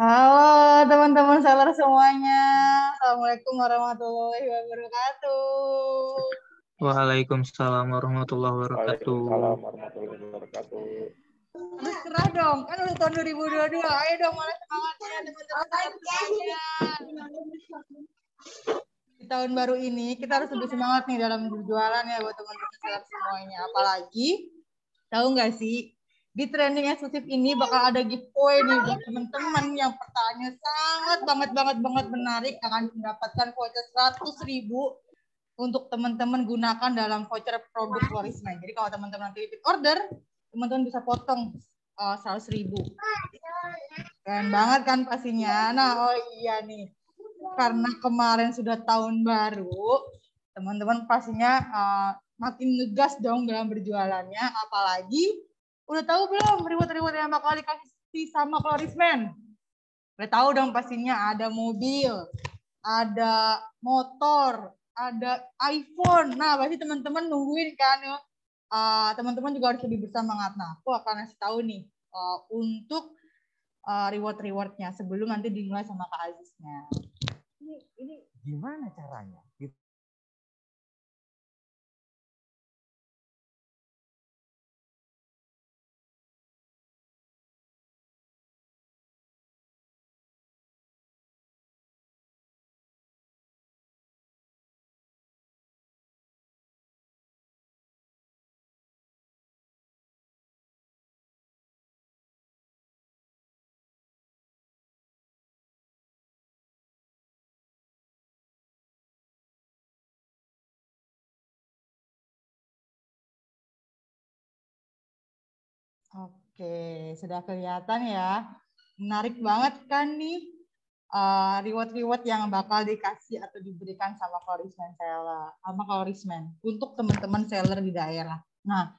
Halo teman-teman seller semuanya. Assalamualaikum warahmatullahi wabarakatuh. Waalaikumsalam warahmatullahi wabarakatuh. Waalaikumsalam warahmatullahi wabarakatuh. Harus cerah dong, kan udah tahun 2022. Ayo dong, mana semangatnya teman-teman seller semuanya. Di tahun baru ini kita harus lebih semangat nih dalam berjualan ya buat teman-teman seller semuanya. Apalagi, tahu nggak sih, di trending eksklusif ini bakal ada giveaway nih buat teman-teman yang pertanyaannya sangat banget menarik, akan mendapatkan voucher 100.000 untuk teman-teman gunakan dalam voucher produk Florisman. Jadi kalau teman-teman nanti repeat order, teman-teman bisa potong 100.000. Keren banget kan pastinya. Nah, oh iya nih, karena kemarin sudah tahun baru, teman-teman pastinya makin ngegas dong dalam berjualannya. Apalagi udah tahu belum reward-reward yang bakal dikasih sama Florisman? Udah tahu dong pastinya, ada mobil, ada motor, ada iPhone. Nah, pasti teman-teman nungguin kan ya. Teman-teman juga harus lebih bersemangat. Nah, aku akan kasih tahu nih untuk reward-rewardnya sebelum nanti dimulai sama Kak Aziznya. Ini gimana caranya? Oke, sudah kelihatan ya. Menarik banget kan nih reward-reward yang bakal dikasih atau diberikan sama Florisman untuk teman-teman seller di daerah. Nah,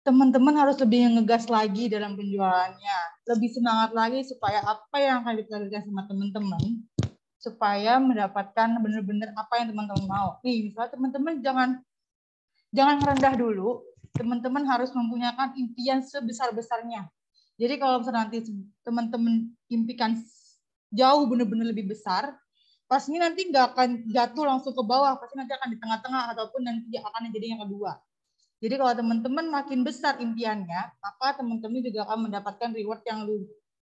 teman-teman harus lebih ngegas lagi dalam penjualannya, lebih semangat lagi supaya apa yang akan diberikan sama teman-teman, supaya mendapatkan benar-benar apa yang teman-teman mau. Nih, misalnya teman-teman jangan rendah dulu, teman-teman harus mempunyai impian sebesar-besarnya. Jadi kalau misalnya nanti teman-teman impikan jauh benar-benar lebih besar, pastinya nanti nggak akan jatuh langsung ke bawah, pasti nanti akan di tengah-tengah ataupun nanti akan jadi yang kedua. Jadi kalau teman-teman makin besar impiannya, maka teman-teman juga akan mendapatkan reward yang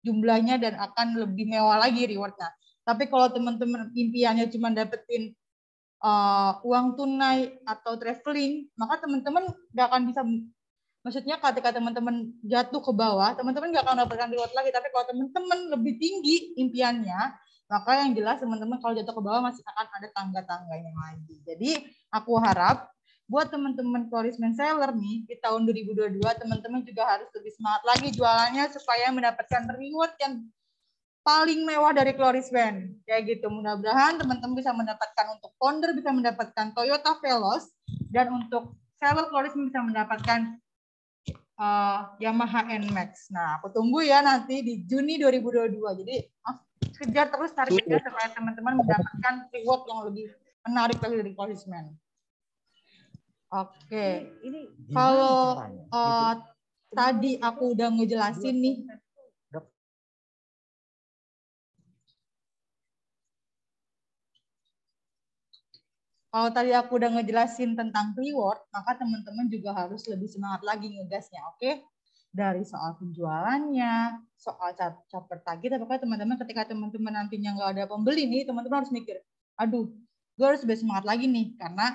jumlahnya dan akan lebih mewah lagi rewardnya. Tapi kalau teman-teman impiannya cuma dapetin uang tunai atau traveling, maka teman-teman nggak akan bisa, maksudnya ketika teman-teman jatuh ke bawah, teman-teman nggak akan dapatkan reward lagi. Tapi kalau teman-teman lebih tinggi impiannya, maka yang jelas teman-teman kalau jatuh ke bawah masih akan ada tangga-tangganya lagi. Jadi aku harap buat teman-teman Florisman seller nih di tahun 2022, teman-teman juga harus lebih semangat lagi jualannya supaya mendapatkan reward yang paling mewah dari Florisman. Kayak gitu. Mudah-mudahan teman-teman bisa mendapatkan, untuk founder bisa mendapatkan Toyota Veloz, dan untuk seller Florisman bisa mendapatkan Yamaha NMAX. Nah, aku tunggu ya nanti di Juni 2022. Jadi kejar terus targetnya supaya teman-teman mendapatkan reward yang lebih menarik lagi dari Florisman. Oke, ini kalau tadi aku udah ngejelasin nih, kalau tadi aku udah ngejelasin tentang reward, maka teman-teman juga harus lebih semangat lagi ngegasnya, oke? Dari soal penjualannya, soal caper target, apakah teman-teman ketika teman-teman nantinya nggak ada pembeli nih, teman-teman harus mikir, aduh, gue harus lebih semangat lagi nih, karena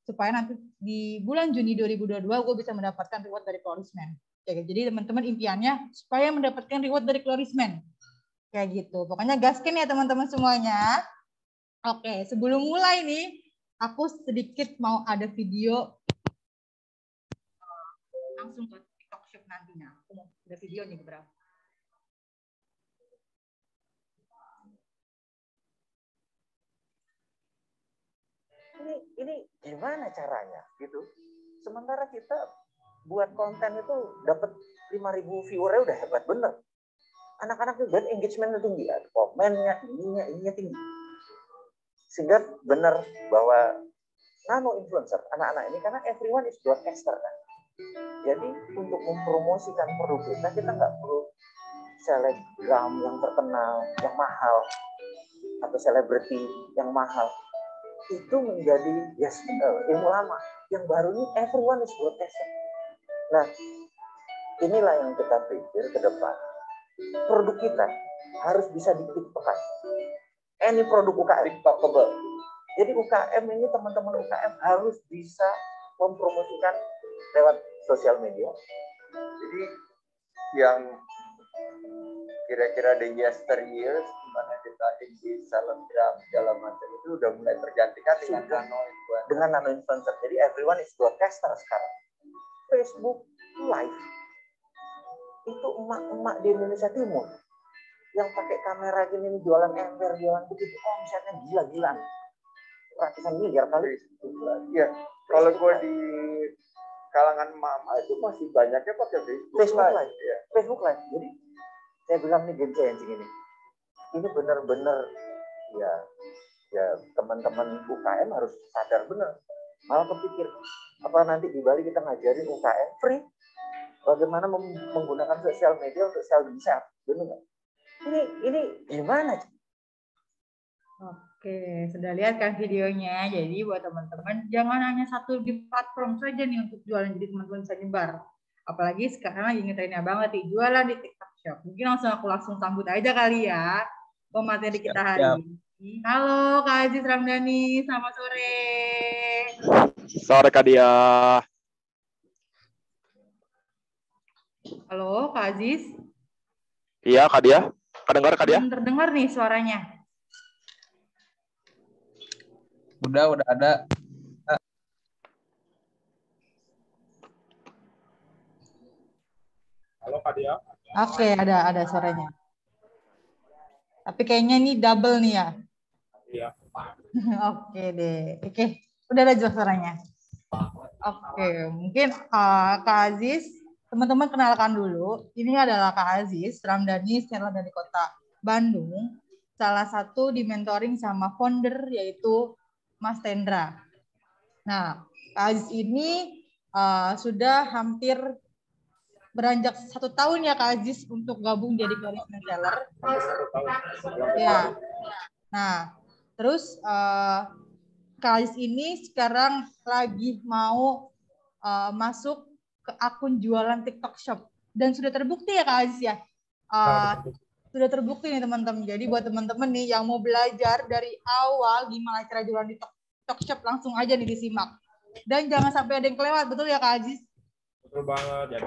supaya nanti di bulan Juni 2022 gue bisa mendapatkan reward dari Florisman. Jadi teman-teman impiannya supaya mendapatkan reward dari Florisman. Kayak gitu. Pokoknya gaskin ya teman-teman semuanya. Oke, sebelum mulai nih, aku sedikit mau ada video langsung ke TikTok Shop nantinya. Aku mau ada video nih beberapa. Ini gimana caranya gitu? Sementara kita buat konten itu dapat 5.000 viewernya udah hebat bener. Anak-anak juga engagementnya tinggi, komennya, ininya tinggi. Sehingga benar bahwa nano influencer anak-anak ini, karena everyone is broadcaster kan. Jadi untuk mempromosikan produk kita nggak perlu selebgram yang terkenal, yang mahal, atau selebriti yang mahal, itu menjadi ilmu lama. Yang baru ini everyone is broadcasting. Nah, inilah yang kita pikir ke depan. Produk kita harus bisa di-tiktokan. Any produk UKM TikTokable. Jadi UKM ini, teman-teman UKM harus bisa mempromosikan lewat sosial media. Jadi yang kira-kira the yesteryears di mana kita di selebgram segala macam itu udah mulai tergantikan dengan nano influencer. Jadi everyone is broadcaster sekarang. Facebook Live itu emak-emak di Indonesia Timur yang pakai kamera gini jualan ember, jualan begitu, omsetnya gila-gilaan, ratusan miliar kali. Iya, kalau gue di kalangan mama itu masih banyaknya pakai Facebook Live. Ya. Facebook Live. Jadi saya bilang nih game changing ini benar-benar ya teman-teman UKM harus sadar benar. Malah kepikir apa nanti di Bali kita ngajarin UKM free bagaimana menggunakan sosial media untuk selling self, benar nggak? Ini gimana? Oke, sudah lihat kan videonya. Jadi buat teman-teman jangan hanya satu di platform saja nih untuk jualan, jadi teman-teman bisa nyebar. Apalagi sekarang lagi ngetrennya banget nih jualan di TikTok Shop. Mungkin aku langsung sambut aja kali ya pemateri kita hari ini. Halo Kak Aziz Ramdhani, selamat sore. Sore Kak Dia. Halo Kak Aziz. Iya Kak Dia. Kedengar Kak Dia? Terdengar nih suaranya. Udah ada. Halo Kak Dia. Oke, ada suaranya. Tapi kayaknya ini double nih ya. Iya. Oke deh. Oke, udah ada jelas suaranya. Oke, mungkin Kak Aziz, teman-teman kenalkan dulu. Ini adalah Kak Aziz Ramdhani, seller dari Kota Bandung. Salah satu di mentoring sama founder yaitu Mas Tendra. Nah, Kak Aziz ini sudah hampir beranjak 1 tahun ya Kak Aziz untuk gabung jadi Charisma Seller. Ya. Nah, terus Kak Aziz ini sekarang lagi mau masuk ke akun jualan TikTok Shop dan sudah terbukti ya Kak Aziz ya. Sudah terbukti nih teman-teman. Jadi buat teman-teman nih yang mau belajar dari awal gimana cara jualan di TikTok Shop, langsung aja nih disimak. Dan jangan sampai ada yang kelewat, betul ya Kak Aziz? Betul banget. Ya,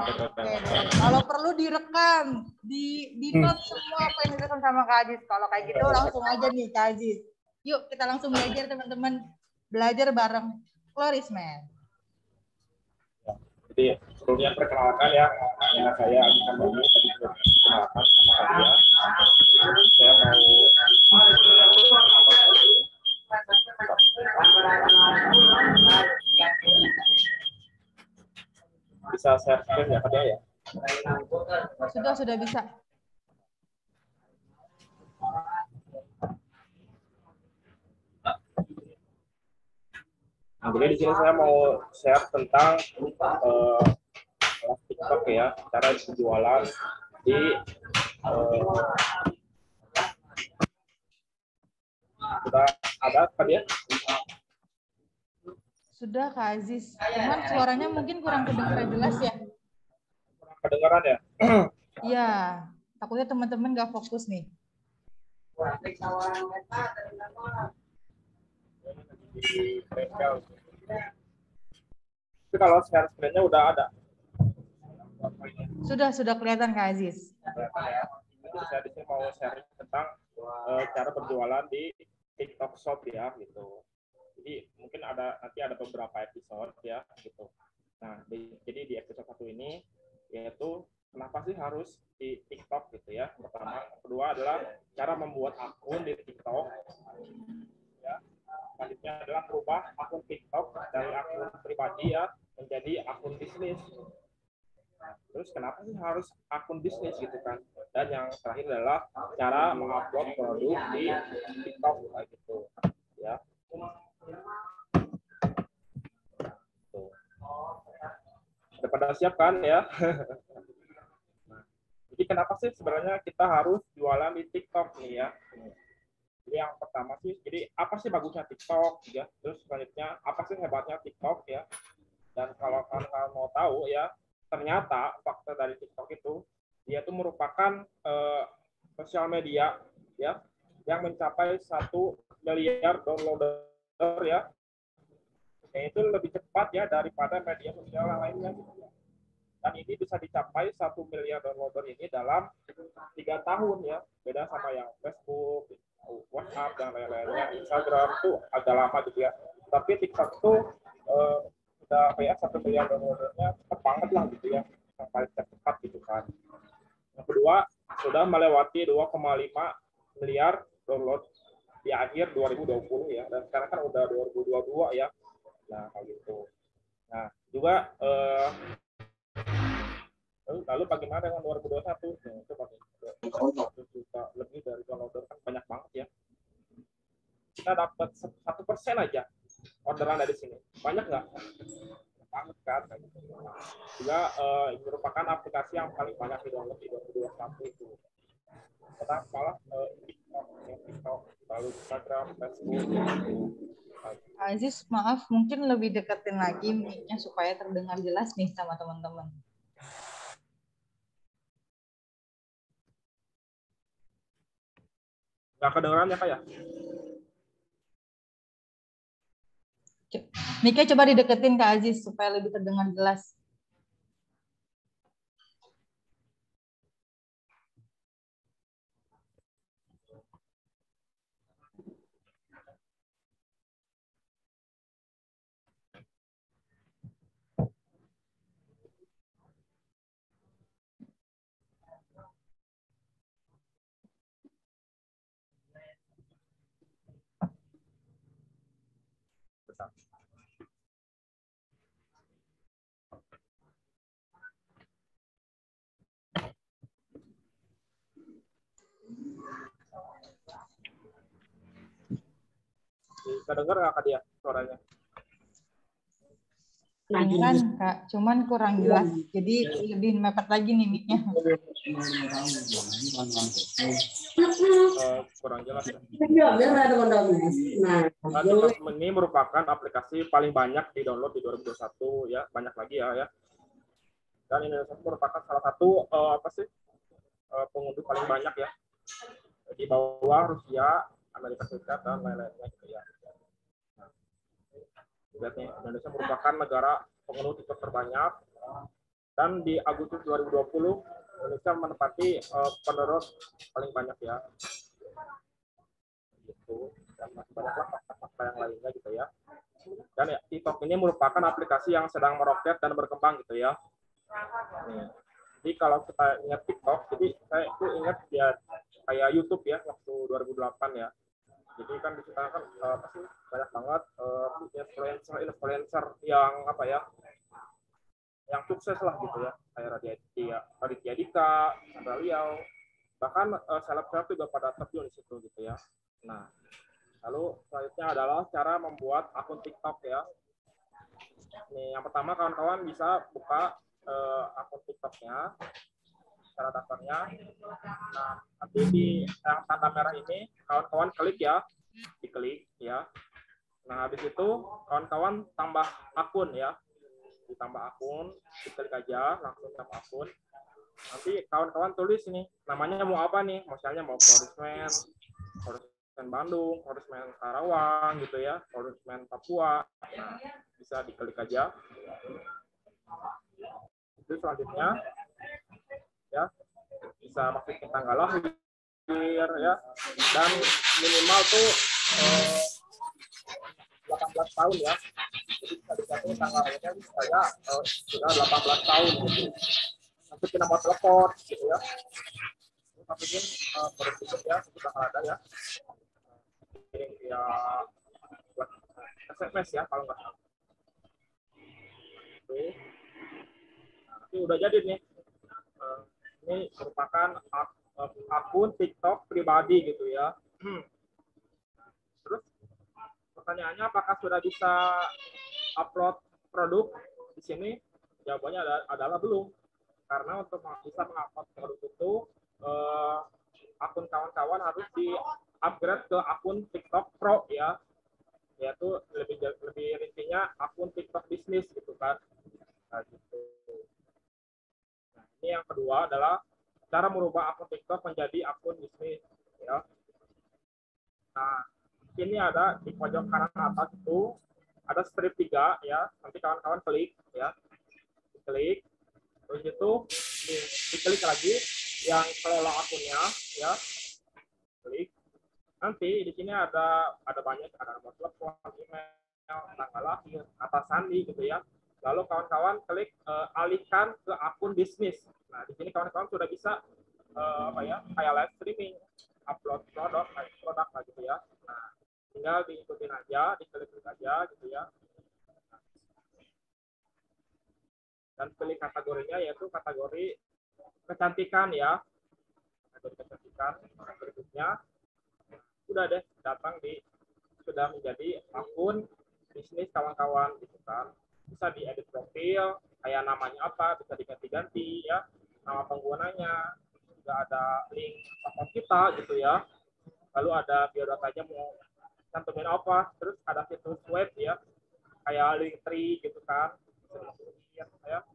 kalau perlu direkam, di note semua apa yang direkam sama Kak Aziz. Kalau kayak gitu langsung aja nih Kak Aziz. Yuk kita langsung belajar teman-teman. Belajar bareng Florisman. Jadi sebelumnya perkenalkan ya, nama saya Agus Ramdhani, tadi sudah dikenalkan sama Kak Dia. Saya mau bisa share screen ya Kak Dia ya? Sudah bisa. Nah, jadi di sini saya mau share tentang TikTok ya, cara berjualan di sudah ada Kak Dia? Sudah Kak Aziz. Cuman suaranya mungkin kurang kedengaran jelas ya. Kurang kedengaran ya? Iya. Takutnya teman-teman nggak fokus nih. Tapi kalau share screen-nya udah ada. Sudah kelihatan Kak Aziz. Jadi saya di sini mau share tentang cara berjualan di TikTok Shop ya gitu. Jadi mungkin nanti ada beberapa episode ya gitu. Nah, jadi di episode 1 ini yaitu kenapa sih harus di TikTok gitu ya. Pertama, kedua adalah cara membuat akun di TikTok. Ya. Selanjutnya adalah merubah akun TikTok dari akun pribadi ya menjadi akun bisnis. Nah, terus kenapa sih harus akun bisnis gitu kan? Dan yang terakhir adalah cara mengupload produk di TikTok kayak gitu ya. Udah pada siap kan ya? Jadi kenapa sih sebenarnya kita harus jualan di TikTok nih ya? Jadi yang pertama sih, jadi apa sih bagusnya TikTok ya? Terus selanjutnya apa sih hebatnya TikTok ya? Dan kalau kalian mau tahu ya, ternyata fakta dari TikTok itu dia itu merupakan sosial media ya yang mencapai 1 miliar downloader ya. Itu lebih cepat ya daripada media sosial lainnya. Dan ini bisa dicapai 1 miliar downloader ini dalam 3 tahun ya. Beda sama yang Facebook, WhatsApp dan lain-lainnya. Instagram tuh agak lama gitu ya. Tapi TikTok tuh udah kayak 1 miliar downloadernya cepat banget lah gitu ya. Yang paling cepat gitu kan. Yang kedua, sudah melewati 2,5 miliar download di akhir 2020 ya. Dan sekarang kan udah 2022 ya. Nah, kayak gitu. Nah, juga lalu bagaimana dengan 2021? Nah, itu pakai 1 juta lebih dari downloader kan banyak banget ya. Kita dapat 1% aja orderan dari sini. Banyak nggak? Banget kan. Juga ini merupakan aplikasi yang paling banyak di download di 2021 itu. Kita malah TikTok, lalu Instagram, Facebook. Aziz, maaf, mungkin lebih deketin lagi mic-nya supaya terdengar jelas nih sama teman-teman. Nggak kedengeran ya, Kak ya? Mic-nya coba dideketin ke Aziz supaya lebih terdengar jelas. Bisa dengar nggak Kak dia suaranya? Kedengeran, Kak. Cuman kurang jelas. Jadi lebih mepet lagi nih mic-nya. Kurang jelas ya. Nah, TikTok ini merupakan aplikasi paling banyak di download di 2021 ya, banyak lagi ya. Dan Indonesia merupakan salah satu pengunduh paling banyak ya, di bawah Rusia, Amerika Serikat dan lain-lainnya gitu ya. Nah, lihat nih, Indonesia merupakan negara pengunduh TikTok terbanyak, dan di Agustus 2020 Indonesia menempati penerus paling banyak ya. Gitu. Dan masih banyaklah fakta-fakta yang lainnya gitu ya. Dan ya, TikTok ini merupakan aplikasi yang sedang meroket dan berkembang gitu ya. Jadi kalau kita ingat TikTok, jadi saya itu ingat ya kayak YouTube ya waktu 2008 ya. Jadi kan di kita kan banyak banget influencer yang yang sukses lah gitu ya, kayak Raditya Dika, Sandra Liau, bahkan seleb-seleb juga pada terjun di situ gitu ya. Nah, lalu selanjutnya adalah cara membuat akun TikTok ya. Nih, yang pertama kawan-kawan bisa buka akun TikToknya, cara daftarnya. Nah, nanti di yang tanda merah ini kawan-kawan klik ya, diklik ya. Nah, habis itu kawan-kawan tambah akun ya, ditambah akun, diklik aja langsung tambah akun. Nanti kawan-kawan tulis ini namanya mau apa nih, misalnya mau Korismen Bandung, Korismen Karawang gitu ya, Korismen Papua. Nah, bisa diklik aja. Itu selanjutnya ya bisa masukin tanggal lahir ya, dan minimal tuh 18 tahun ya. Jadi bisa dikatakan tanggal lahirnya saya sudah 18 tahun gitu. Masukin nomor telepon gitu ya. Masukin berikut ya, sudah ada ya. Ya buat SMS ya kalau nggak salah. Oke. Nah, ini udah jadi nih. Ini merupakan akun TikTok pribadi gitu ya. Terus pertanyaannya apakah sudah bisa upload produk di sini? Jawabannya adalah belum. Karena untuk bisa mengupload produk itu akun kawan-kawan harus di-upgrade ke akun TikTok Pro ya. Yaitu lebih rincinya akun TikTok bisnis gitu kan. Nah, gitu. Nah, ini yang kedua adalah cara merubah akun TikTok menjadi akun bisnis ya. Nah, ini ada di pojok kanan atas itu ada strip 3 ya. Nanti kawan-kawan klik ya. Klik. Terus itu diklik lagi yang kelola akunnya ya. Klik. Nanti di sini ada banyak, ada nomor telepon, email, tanggal lahir, kata sandi gitu ya. Lalu kawan-kawan klik alihkan ke akun bisnis. Nah, di sini kawan-kawan sudah bisa kayak live streaming, upload produk lah gitu ya. Nah, tinggal diikutin aja, diklik aja gitu ya. Dan pilih kategorinya yaitu kategori kecantikan ya. Kategori kecantikan berikutnya sudah deh sudah menjadi akun bisnis kawan-kawan gitu kan. Bisa diedit profil, kayak namanya apa bisa diganti-ganti ya, nama penggunanya, juga ada link akun kita gitu ya. Lalu ada biodatanya mau cantumin apa, terus ada situs web ya, kayak Linktree gitu kan, ya,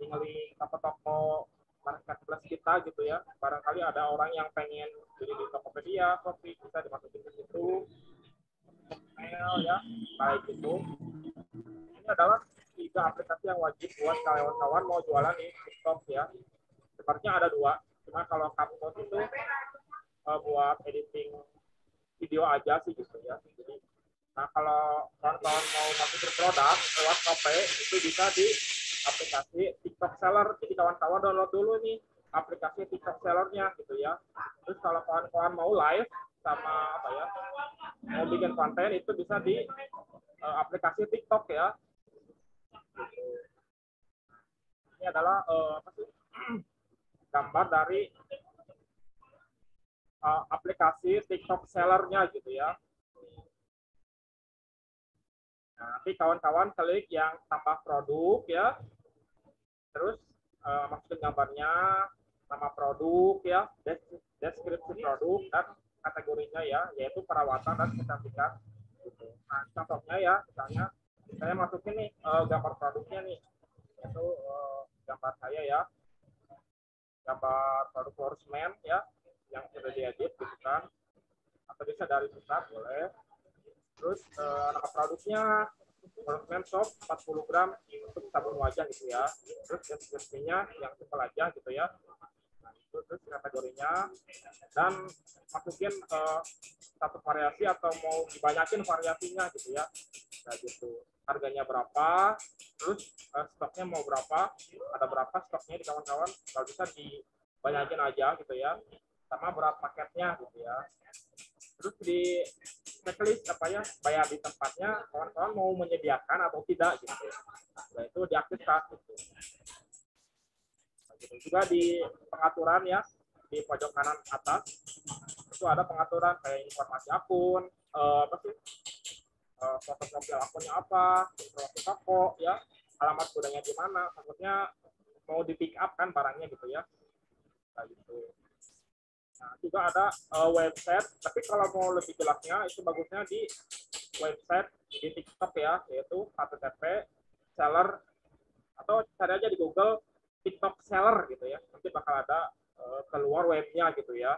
link toko-toko marketplace kita gitu ya. Barangkali ada orang yang pengen beli di Tokopedia, Shopee, bisa dimasukin ke situ. Mail ya, baik itu. Ini adalah 3 aplikasi yang wajib buat kawan-kawan mau jualan di TikTok ya. Sepertinya ada 2, cuma kalau Capcut itu buat editing video aja sih gitu ya. Jadi, nah kalau kawan-kawan mau masukin produk lewat Shopee itu bisa di aplikasi TikTok Seller. Jadi kawan-kawan download dulu nih aplikasi TikTok Seller-nya gitu ya. Terus kalau kawan-kawan mau live sama mau bikin konten itu bisa di aplikasi TikTok ya. Ini adalah gambar dari aplikasi TikTok Seller-nya gitu ya. Nah, nanti kawan-kawan klik yang tambah produk ya, terus masukin gambarnya, nama produk ya, deskripsi produk dan kategorinya ya, yaitu perawatan dan kecantikan. Gitu. Nah, contohnya ya, misalnya saya masukin nih gambar produknya nih, yaitu gambar saya ya, gambar produk Floresman ya, yang sudah diedit gitu kan, atau bisa dari pusat boleh. Terus nama produknya Floresman Soap 40 gram untuk sabun wajah gitu ya. Terus deskripsinya yang simpel aja gitu ya. Nah, itu terus kategorinya dan masukin satu variasi atau mau dibanyakin variasinya gitu ya. Nah, gitu. Harganya berapa, terus stoknya mau berapa, ada berapa stoknya di kawan-kawan, kalau bisa dibanyakin aja gitu ya. Sama berat paketnya gitu ya. Terus di checklist bayar di tempatnya, kawan-kawan mau menyediakan atau tidak gitu. Nah, itu diaktifkan gitu. Nah, gitu. Juga di pengaturan ya, di pojok kanan atas itu ada pengaturan kayak informasi akun, foto profil akunnya apa, informasi toko ya, alamat gudangnya di mana, maksudnya mau di pick up kan barangnya gitu ya. Nah, gitu. Nah, juga ada website, tapi kalau mau lebih jelasnya itu bagusnya di website di TikTok ya, yaitu http seller atau cari aja di Google TikTok Seller gitu ya. Nanti bakal ada keluar webnya gitu ya.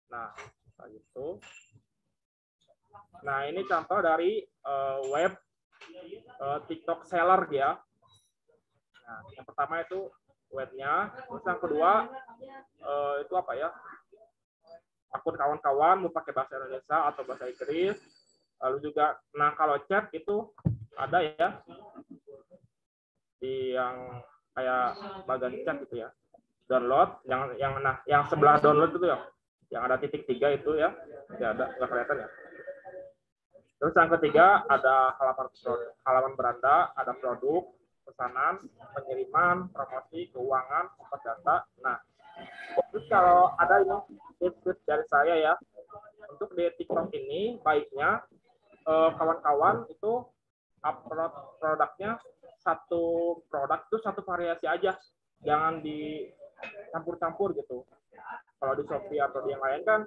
Nah, gitu. Nah, ini contoh dari web TikTok Seller ya. Nah, yang pertama itu webnya, terus yang kedua itu akun kawan-kawan mau pakai bahasa Indonesia atau bahasa Inggris. Lalu juga, nah kalau chat itu ada ya di yang kayak bagian chat gitu ya, download yang sebelah download itu ya, yang ada titik 3 itu ya, tidak ada, nggak kelihatan ya. Terus yang ketiga ada halaman beranda, ada produk, pesanan, pengiriman, promosi, keuangan, tempat data. Nah, terus kalau ada ini tips dari saya ya, untuk di TikTok ini baiknya kawan-kawan itu upload produknya satu produk itu satu variasi aja, jangan dicampur-campur gitu. Kalau di Shopee atau di yang lain kan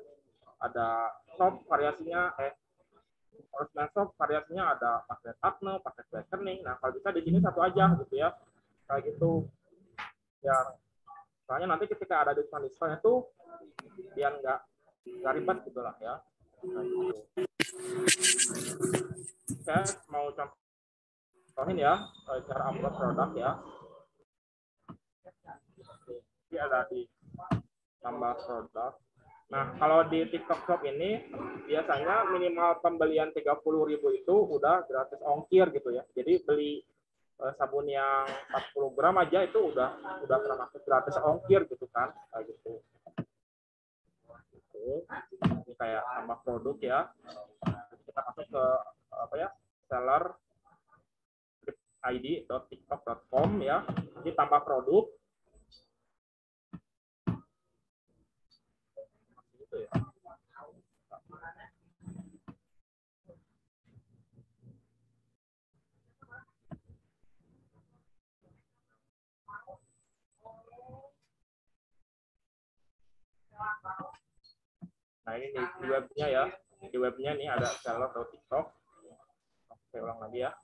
ada shop variasinya, Horseman shop variasinya ada paket acne, paket whitening. Nah kalau bisa di sini satu aja gitu ya, kayak gitu. Ya, soalnya nanti ketika ada diskon itu biar nggak ribet gitu lah ya. Nah, gitu. Saya mau contohin ya cara upload produk ya. Jadi ada di tambah produk. Nah, kalau di TikTok Shop ini biasanya minimal pembelian 30.000 itu udah gratis ongkir gitu ya. Jadi beli sabun yang 40 gram aja itu udah termasuk gratis ongkir gitu kan, kayak gitu. Ini kayak tambah produk ya. Kita masuk ke apa ya, seller id.tiktok.com ya. Ini tambah produk. Gitu ya. Nah ini di webnya ya, di webnya nih ada seller atau TikTok. Saya ulang lagi ya.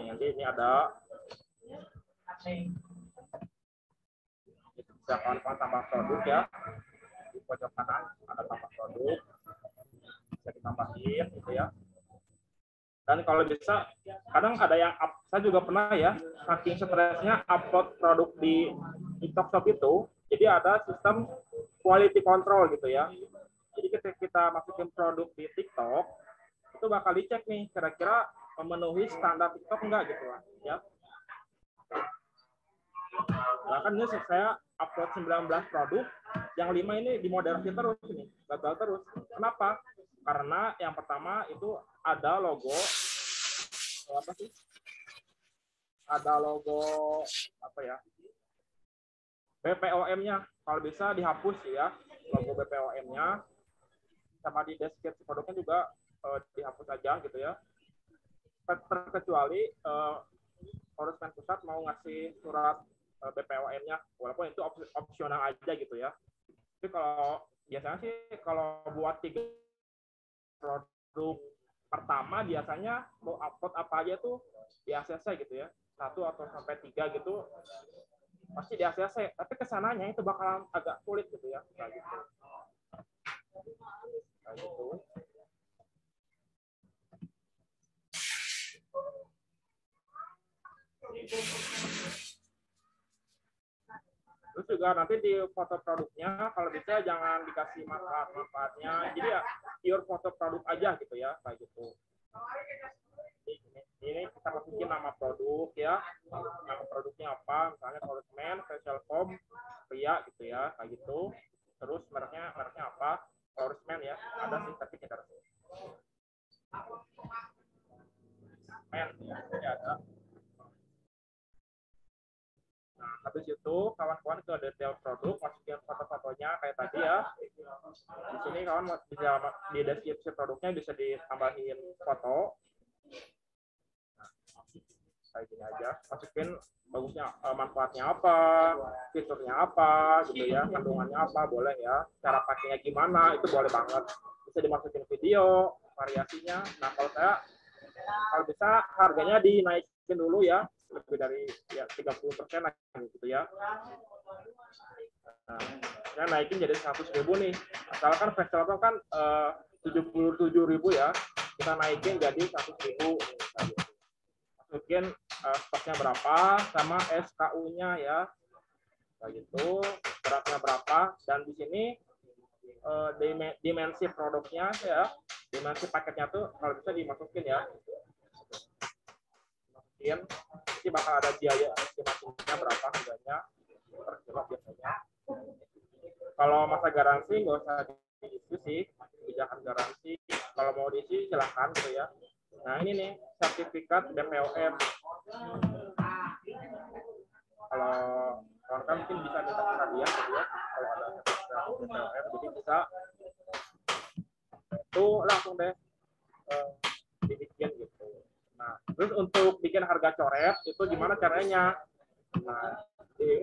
Nanti ini ada bisa kawan-kawan tambah produk ya. Di pojok kanan ada tambah produk, bisa ditambahin gitu ya. Dan kalau bisa, kadang ada yang saya juga pernah ya, saking stresnya upload produk di TikTok Shop itu, jadi ada sistem quality control gitu ya. Jadi ketika kita masukin produk di TikTok, itu bakal dicek nih, kira-kira memenuhi standar TikTok enggak gitu ya. Bahkan ini saya upload 19 produk, yang 5 ini dimoderasi terus nih, gagal terus. Kenapa? Karena yang pertama itu ada logo apa sih? Ada logo apa ya? BPOM-nya. Kalau bisa dihapus ya, logo BPOM-nya. Sama di deskripsi produknya juga dihapus aja gitu ya. Terkecuali Horseman Pusat mau ngasih surat BPOM-nya, walaupun itu opsional aja gitu ya. Tapi kalau biasanya sih kalau buat 3 produk pertama biasanya mau upload apa aja tuh di ACC gitu ya, 1 atau sampai 3 gitu pasti di ACC, tapi kesananya itu bakalan agak sulit gitu ya, kayak gitu. Kayak gitu. Terus juga nanti di foto produknya kalau bisa jangan dikasih manfaat-manfaatnya. Jadi ya pure foto produk aja gitu ya, kayak gitu. Ini kita masukin nama produk ya. Nama produknya apa? Misalnya Horseman, facial foam, pria gitu ya, kayak gitu. Terus mereknya apa? Horseman ya. Ada sih tapi tidak ada. Men ya, ini ada. Nah, habis itu kawan-kawan ke detail produk, masukin foto-fotonya kayak tadi ya. Di sini kawan bisa di deskripsi produknya bisa ditambahin foto. Nah, kayak gini aja. Masukin bagusnya, manfaatnya apa, fiturnya apa, gitu ya, kandungannya apa, boleh ya. Cara pakainya gimana, itu boleh banget. Bisa dimasukin video, variasinya. Nah, kalau bisa harganya dinaikin dulu ya. Lebih dari ya 30% gitu ya. Nah, ya naikin jadi 100.000 nih. Asalkan festival kan 77.000 ya. Kita naikin jadi 100.000. Masukin stoknya berapa sama SKU-nya ya. Kayak gitu, beratnya berapa, dan di sini dimensi produknya ya, dimensi paketnya tuh kalau bisa dimasukin ya. Nanti bakal ada biaya estimasinya berapa harganya per kilo biasanya. Kalau masa garansi nggak usah diisi sih, kebijakan garansi. Kalau mau diisi silahkan gitu ya. Nah ini nih sertifikat BPOM. Kalau kan mungkin bisa minta ke hadiah gitu ya. Kalau ada sertifikat BPOM, jadi bisa itu langsung deh dibikin gitu. Nah, terus untuk bikin harga coret itu gimana caranya? Nah,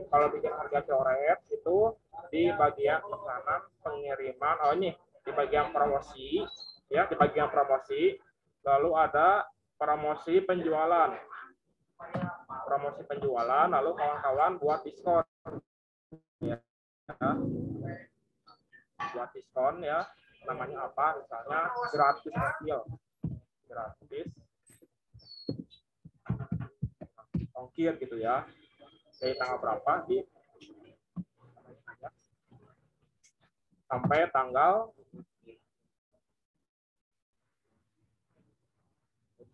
kalau bikin harga coret itu di bagian pesanan, pengiriman, oh ini di bagian promosi, ya di bagian promosi, lalu ada promosi penjualan, lalu kawan-kawan buat diskon, ya, buat diskon ya, namanya apa? Misalnya gratis ongkir gitu ya. Dari tanggal berapa sampai tanggal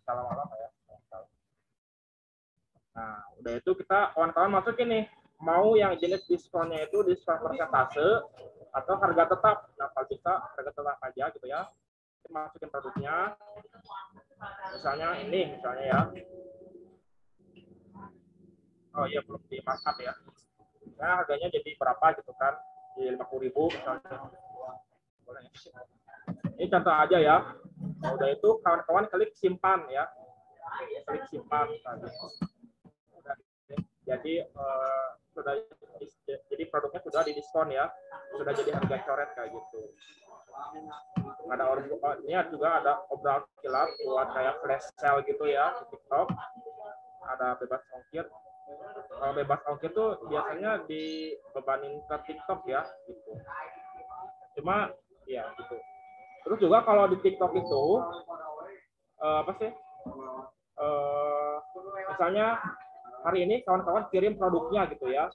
malam ya. Nah, udah itu kita kawan-kawan masukin nih, mau yang jenis diskonnya itu diskon persentase atau harga tetap. Nah, kalau bisa harga tetap aja gitu ya. Kita masukin produknya. Misalnya ini ya. Oh iya, belum dimasak ya. Nah, harganya jadi berapa gitu kan? Di 50.000 misalnya. Boleh. Ini contoh aja ya. Nah, udah itu kawan-kawan klik simpan ya. Klik simpan tadi. Jadi jadi produknya sudah didiskon ya. Sudah jadi harga coret kayak gitu. Ada ini juga ada obral kilat buat kayak flash sale gitu ya di TikTok. Ada bebas ongkir. Kalau bebas ongkir tuh biasanya dibebanin ke TikTok ya gitu. Cuma ya gitu. Terus juga kalau di TikTok itu misalnya hari ini kawan-kawan kirim produknya gitu ya.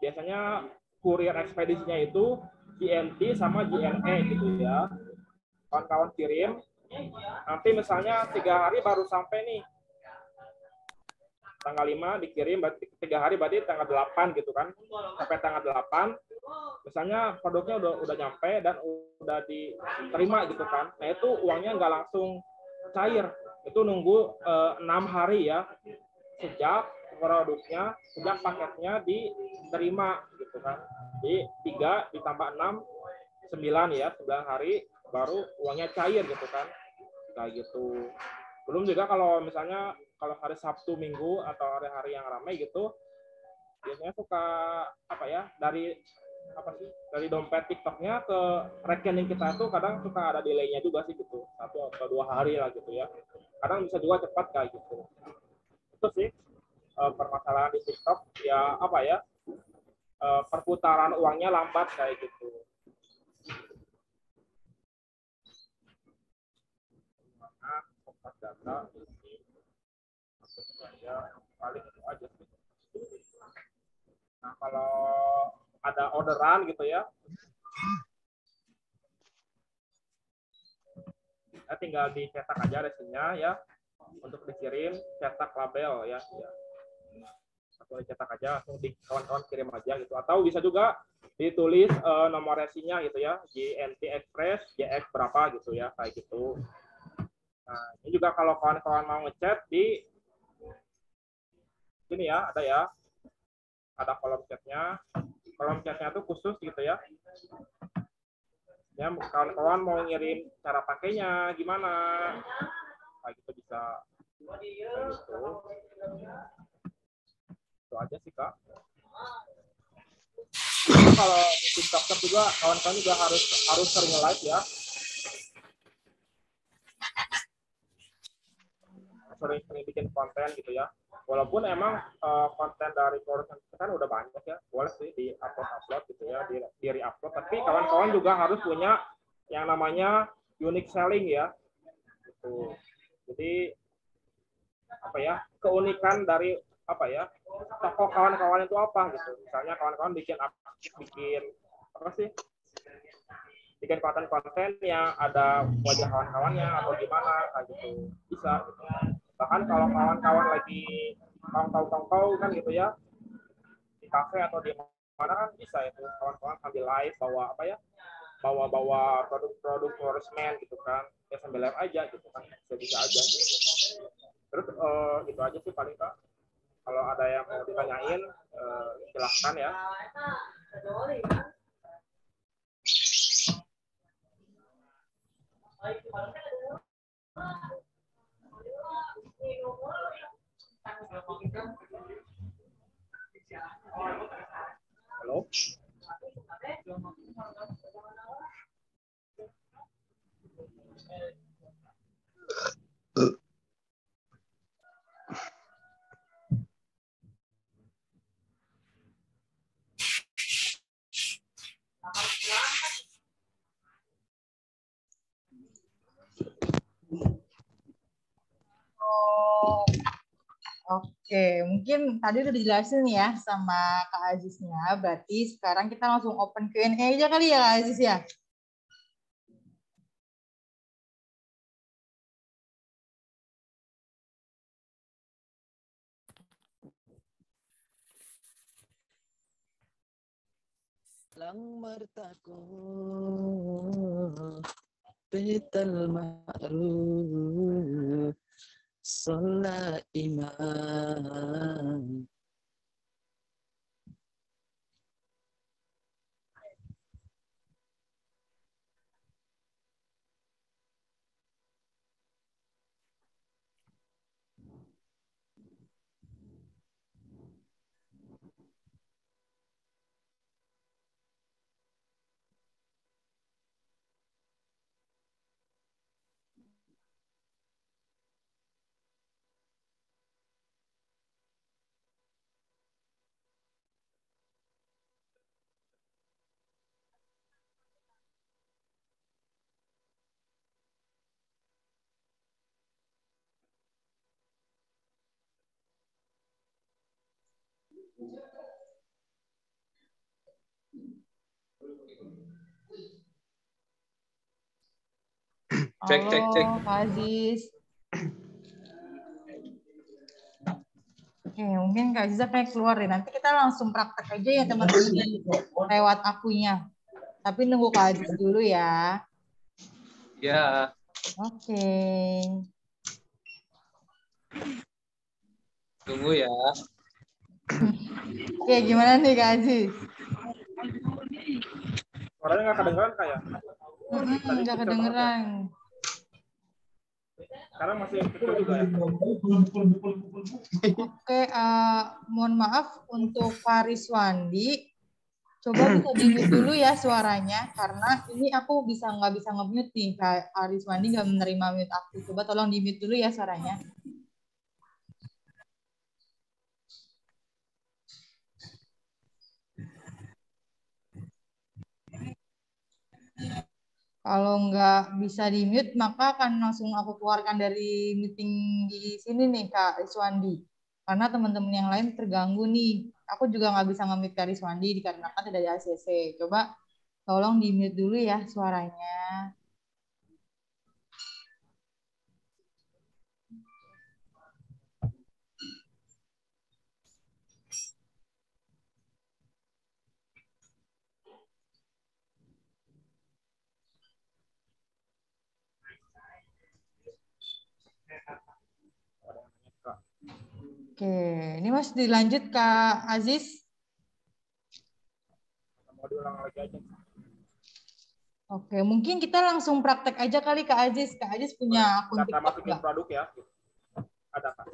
Biasanya kurir ekspedisinya itu GNT sama JNE gitu ya. Kawan-kawan kirim, nanti misalnya 3 hari baru sampai nih. Tanggal 5 dikirim, berarti 3 hari berarti tanggal 8 gitu kan. Sampai tanggal 8, misalnya produknya udah nyampe dan udah diterima gitu kan. Nah itu uangnya nggak langsung cair. Itu nunggu 6 hari ya. Sejak paketnya diterima gitu kan. Jadi 3 ditambah 6, 9 ya, 9 hari baru uangnya cair gitu kan. Kayak gitu. Belum juga kalau misalnya kalau hari Sabtu Minggu atau hari-hari yang ramai gitu, biasanya suka dari dompet TikToknya ke rekening kita tuh kadang suka ada delay-nya juga sih gitu, 1 atau 2 hari lah gitu ya. Kadang bisa juga cepat kayak gitu. Itu sih permasalahan di TikTok ya perputaran uangnya lambat kayak gitu. Data ini paling itu aja sih. Nah kalau ada orderan gitu ya, tinggal dicetak aja resinnya ya, untuk dikirim cetak label ya. Atau dicetak aja langsung di kawan-kawan kirim aja gitu, atau bisa juga ditulis nomor resinya gitu ya, GNT Express GX berapa gitu ya, kayak gitu. Nah, ini juga kalau kawan-kawan mau ngechat di sini ya, ada kolom chatnya. Kolom chatnya tuh khusus gitu ya. Ya, kawan-kawan mau ngirim cara pakainya gimana, kayak gitu bisa. Kayak gitu. Itu aja sih Kak. Kalau di TikTok juga kawan-kawan juga harus sering live ya. Sering bikin konten gitu ya. Walaupun emang konten dari produsen kan udah banyak ya, boleh sih di upload gitu ya, di re-upload. Tapi kawan-kawan juga harus punya yang namanya unique selling ya. Gitu. Jadi keunikan dari toko kawan-kawan itu apa gitu. Misalnya kawan-kawan bikin konten yang ada wajah kawan-kawannya atau gimana kayak gitu, bisa gitu. Bahkan kalau kawan-kawan lagi tongkau kan gitu ya di kafe atau di mana kan bisa itu kawan-kawan sambil live bawa produk nourishment gitu kan ya, sambil live aja gitu kan, bisa aja gitu. Terus itu aja sih paling Kak. Kalau ada yang mau ditanyain silahkan ya. Halo? Oke, mungkin tadi udah dijelasin ya sama Kak Aziznya. Berarti sekarang kita langsung open Q&A aja kali ya Kak Aziz ya. Lang martaku betal ma'ruf sholat imam. Cek. Halo, Kak Aziz. Oke, mungkin Kak Aziza kayak keluar deh. Nanti kita langsung praktek aja ya teman-teman lewat akunya. Tapi nunggu Kak Aziz dulu ya. Ya. Oke. Tunggu ya. Oke, gimana nih Kak Aziz? Suaranya nggak kedengeran kayak? Nggak kedengeran. Sekarang masih kecil juga ya? Oke, mohon maaf untuk Pak Riswandi. Coba bisa di-mute dulu ya suaranya, karena ini aku nggak bisa nge-mute nih. Kak Riswandi nggak menerima mute aku. Coba tolong di-mute dulu ya suaranya. Kalau nggak bisa di-mute, maka akan langsung aku keluarkan dari meeting di sini nih, Kak Riswandi. Karena teman-teman yang lain terganggu nih. Aku juga nggak bisa nge-mute Kak Riswandi dikarenakan tidak ada ACC. Coba tolong di-mute dulu ya suaranya. Oke, ini Mas dilanjut Kak Aziz. Mau diulang lagi aja. Oke, mungkin kita langsung praktek aja kali Kak Aziz. Kak Aziz punya akun Data TikTok masukin nggak? produk ya. Ada Kak.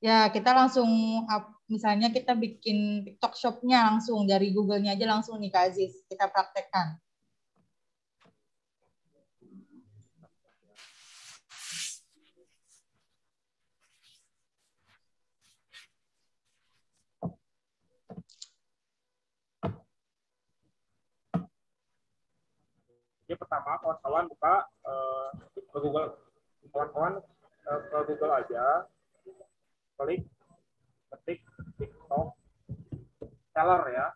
Ya, kita langsung, misalnya kita bikin TikTok shop-nya langsung dari Google-nya aja langsung nih Kak Aziz. Kita praktekkan. Jadi pertama kawan-kawan buka ke Google, kawan-kawan ke Google aja, klik, ketik TikTok seller ya,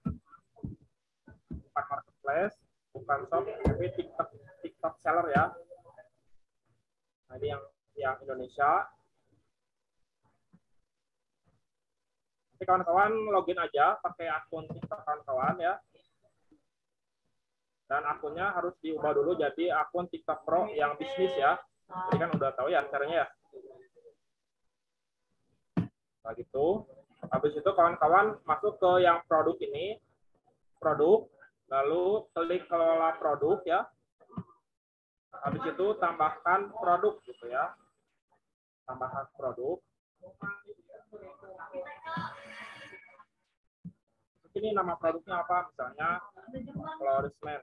bukan marketplace, bukan shop, tapi TikTok seller ya. Nah ini yang Indonesia. Nanti kawan-kawan login aja pakai akun TikTok kawan-kawan ya. Dan akunnya harus diubah dulu jadi akun TikTok Pro yang bisnis ya. Jadi kan udah tahu ya caranya ya. Nah gitu. Habis itu kawan-kawan masuk ke yang produk ini. Produk. Lalu klik kelola produk ya. Habis itu tambahkan produk gitu ya. tambahan produk. Ini nama produknya apa? Misalnya Florisman.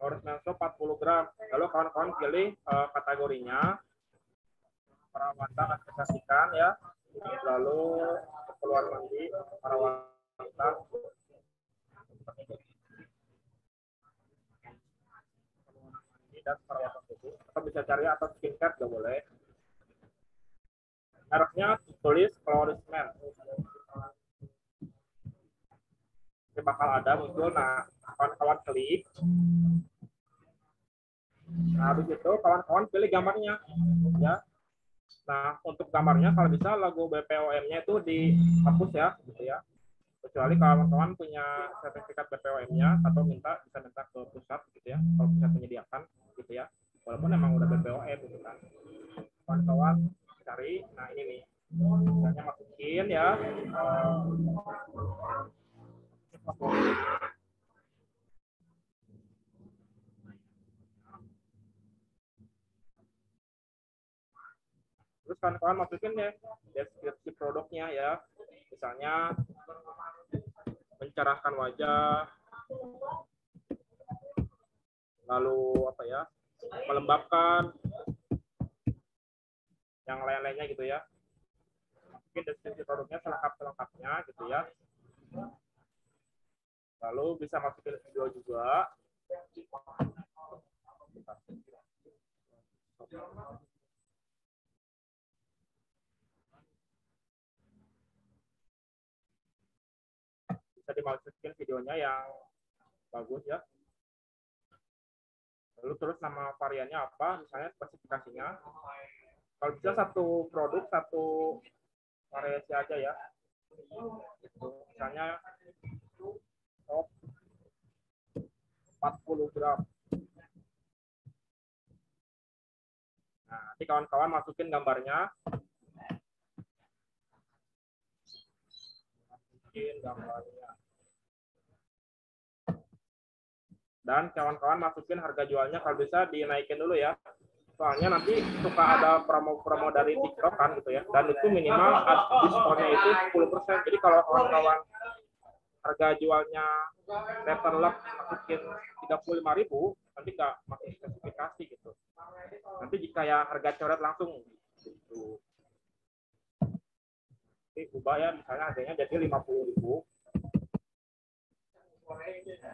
Florisman 40 gram. Lalu kawan-kawan pilih kategorinya. Perawatan kecantikan ya. Lalu keperluan mandi, perawatan dan perawatan tubuh. Atau bisa cari atau skincare juga boleh. Mereknya tulis Florisman. Ini bakal ada muncul. Nah, kawan-kawan klik. Nah, habis itu kawan-kawan pilih gambarnya, ya. Nah, untuk gambarnya kalau bisa logo BPOM-nya itu dihapus ya, gitu ya. Kecuali kawan-kawan punya sertifikat BPOM-nya atau bisa minta ke pusat, gitu ya. Kalau pusat menyediakan, gitu ya. Walaupun emang udah BPOM, gitu kan. Kawan-kawan cari, nah ini nih, misalnya masukin ya. Terus kawan-kawan masukin ya deskripsi produknya ya, misalnya mencerahkan wajah, lalu apa ya, melembabkan, yang lain-lainnya gitu ya. Masukin deskripsi produknya selengkap-selengkapnya gitu ya. Lalu bisa masukin video juga. Bisa dimasukin videonya yang bagus ya. Lalu terus nama variannya apa, misalnya spesifikasinya. Kalau bisa satu produk, satu variasi aja ya. Misalnya top 40 gram. Nah, nanti kawan-kawan masukin gambarnya. Dan kawan-kawan masukin harga jualnya, kalau bisa dinaikin dulu ya. Soalnya nanti suka ada promo-promo dari TikTok kan gitu ya. Dan itu minimal diskonnya itu 10%. Jadi kalau kawan-kawan harga jualnya letterlock masukin 35.000, nanti nggak masuk spesifikasi gitu. Nanti jika ya harga coret langsung gitu. Jadi ubah ya, misalnya harganya jadi 50.000.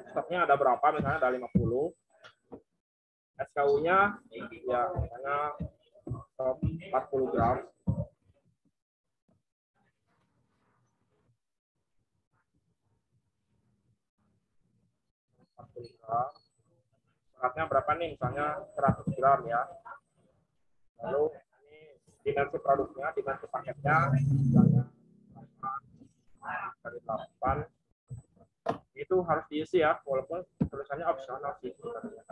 Stoknya ada berapa, misalnya ada 50. SKU-nya ya misalnya top 40 gram. Beratnya berapa nih, misalnya 100 gram ya. Lalu ini dimensi produknya, dimensi paketnya misalnya 8 dari 8. Itu harus diisi ya, walaupun tulisannya opsional sih sebenarnya.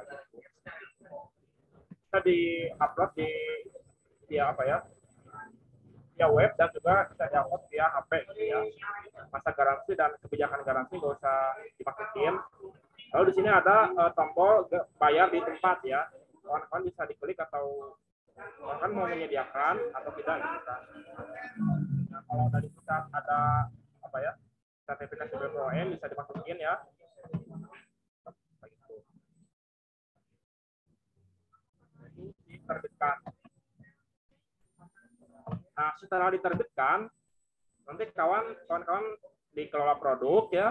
Bisa di-upload di apa ya, via web, dan juga bisa di-upload via HP gitu ya. Masa garansi dan kebijakan garansi nggak usah dimasukin. Lalu di sini ada tombol bayar di tempat ya. Kawan-kawan bisa diklik atau kawan mau menyediakan atau tidak gitu kan. Nah, kalau dari pusat ada apa ya, sertifikasi BPOM bisa dimasukin ya. Diterbitkan. Nah, setelah diterbitkan, nanti kawan-kawan dikelola produk ya.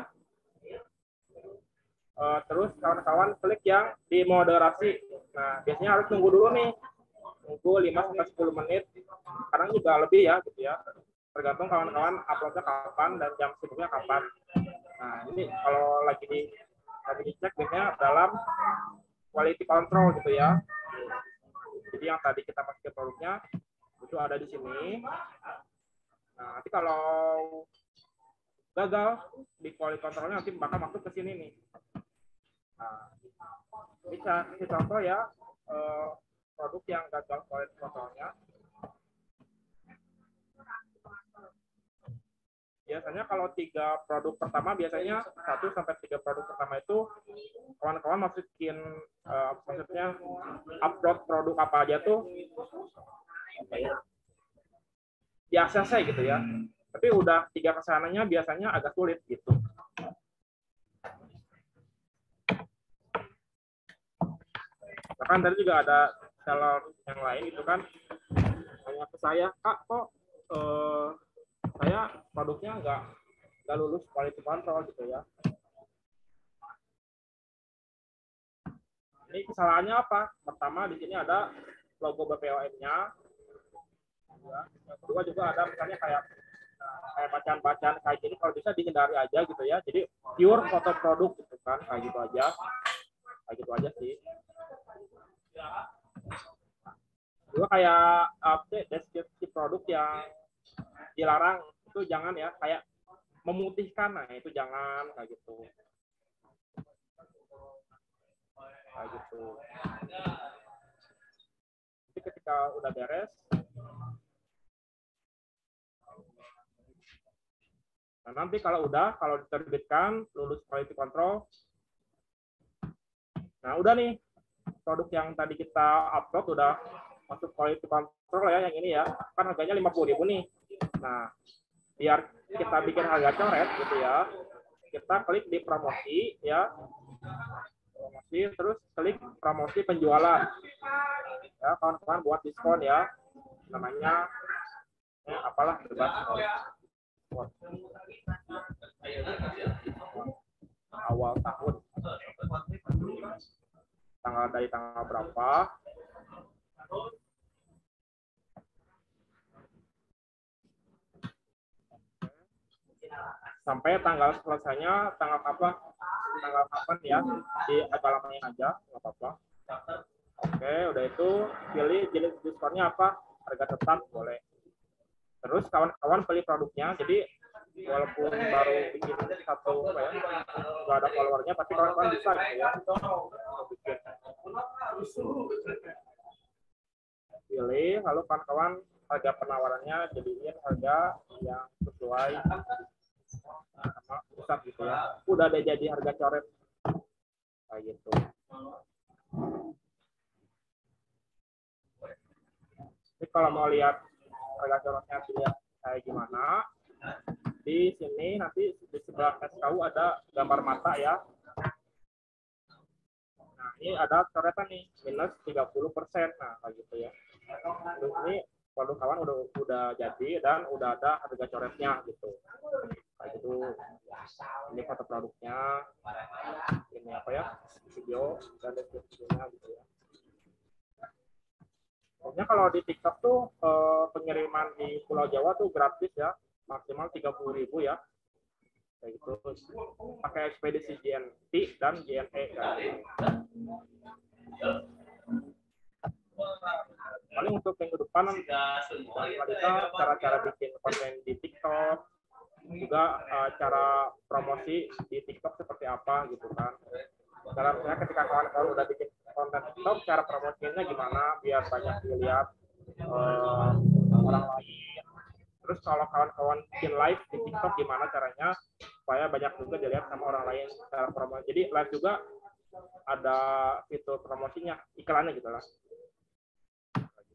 Terus kawan-kawan klik yang dimoderasi. Nah, biasanya harus tunggu dulu nih. Tunggu 5-10 menit. Kadang juga lebih ya gitu ya. Tergantung kawan-kawan uploadnya kapan dan jam sibuknya kapan. Nah, ini kalau lagi dicek biasanya dalam quality control gitu ya. Jadi yang tadi kita masukin produknya itu ada di sini. Nah, nanti kalau gagal di quality controlnya nanti bakal masuk ke sini nih. Nah, bisa kasih contoh ya produk yang gagal quality controlnya. biasanya kalau 3 produk pertama, biasanya 1 sampai 3 produk pertama itu kawan-kawan masukin maksudnya upload produk apa aja tuh di ACC gitu ya. Tapi udah 3 kesananya biasanya agak sulit gitu. Bahkan tadi juga ada seller yang lain itu kan tanya ke saya, Kak, kok saya produknya nggak lulus quality control gitu ya. Ini kesalahannya apa? Pertama di sini ada logo BPOM-nya. Ya. Yang kedua juga ada misalnya kayak bacaan-bacaan kayak gini, kalau bisa dihindari aja gitu ya. Jadi pure foto produk gitu kan, kayak gitu aja sih. Juga kayak deskripsi produk yang dilarang itu jangan ya, kayak memutihkan, nah itu jangan kayak gitu. Jadi ketika udah beres, nah nanti kalau diterbitkan lulus quality control, nah udah nih produk yang tadi kita upload udah masuk quality control ya, yang ini ya, kan harganya 50.000 nih. Nah, biar kita bikin harga coret gitu ya, kita klik di promosi ya, terus klik promosi penjualan ya, kawan-kawan buat diskon ya, namanya apalah bebas awal tahun, dari tanggal berapa, sampai tanggal selesainya tanggal kapan ya, di alamatnya aja nggak apa-apa. Oke, udah itu pilih jenis diskonnya apa, harga tetap boleh. Terus kawan-kawan pilih produknya, jadi walaupun baru bikin satu nggak ada followernya, tapi kawan-kawan bisa gitu ya. Pilih, lalu kawan-kawan harga penawarannya jadiin harga yang sesuai sama pusat gitu ya. Udah ada jadi harga coret kayak gitu. Jadi kalau mau lihat harga coretnya dilihat kayak gimana, di sini nanti di sebelah SKU ada gambar mata ya. Nah, ini ada coretan nih minus 30%, nah kayak gitu ya. Terus ini produk kawan udah jadi dan udah ada harga coretnya gitu. Kayak gitu. Ini foto produknya, ini apa ya, video dan deskripsinya gitu ya. Pokoknya kalau di TikTok tuh pengiriman di Pulau Jawa tuh gratis ya, maksimal 30.000 ya. Kayak gitu. Pakai ekspedisi JNT dan JNE kan. Paling untuk minggu depan kita cara-cara bikin konten di TikTok, juga cara promosi di TikTok seperti apa gitu kan. Misalnya ketika kawan-kawan udah bikin konten TikTok, cara promosinya gimana biar banyak dilihat orang lain. Terus kalau kawan-kawan bikin live di TikTok gimana caranya supaya banyak juga dilihat sama orang lain cara promosi. Jadi live juga ada fitur promosinya, iklannya gitu lah.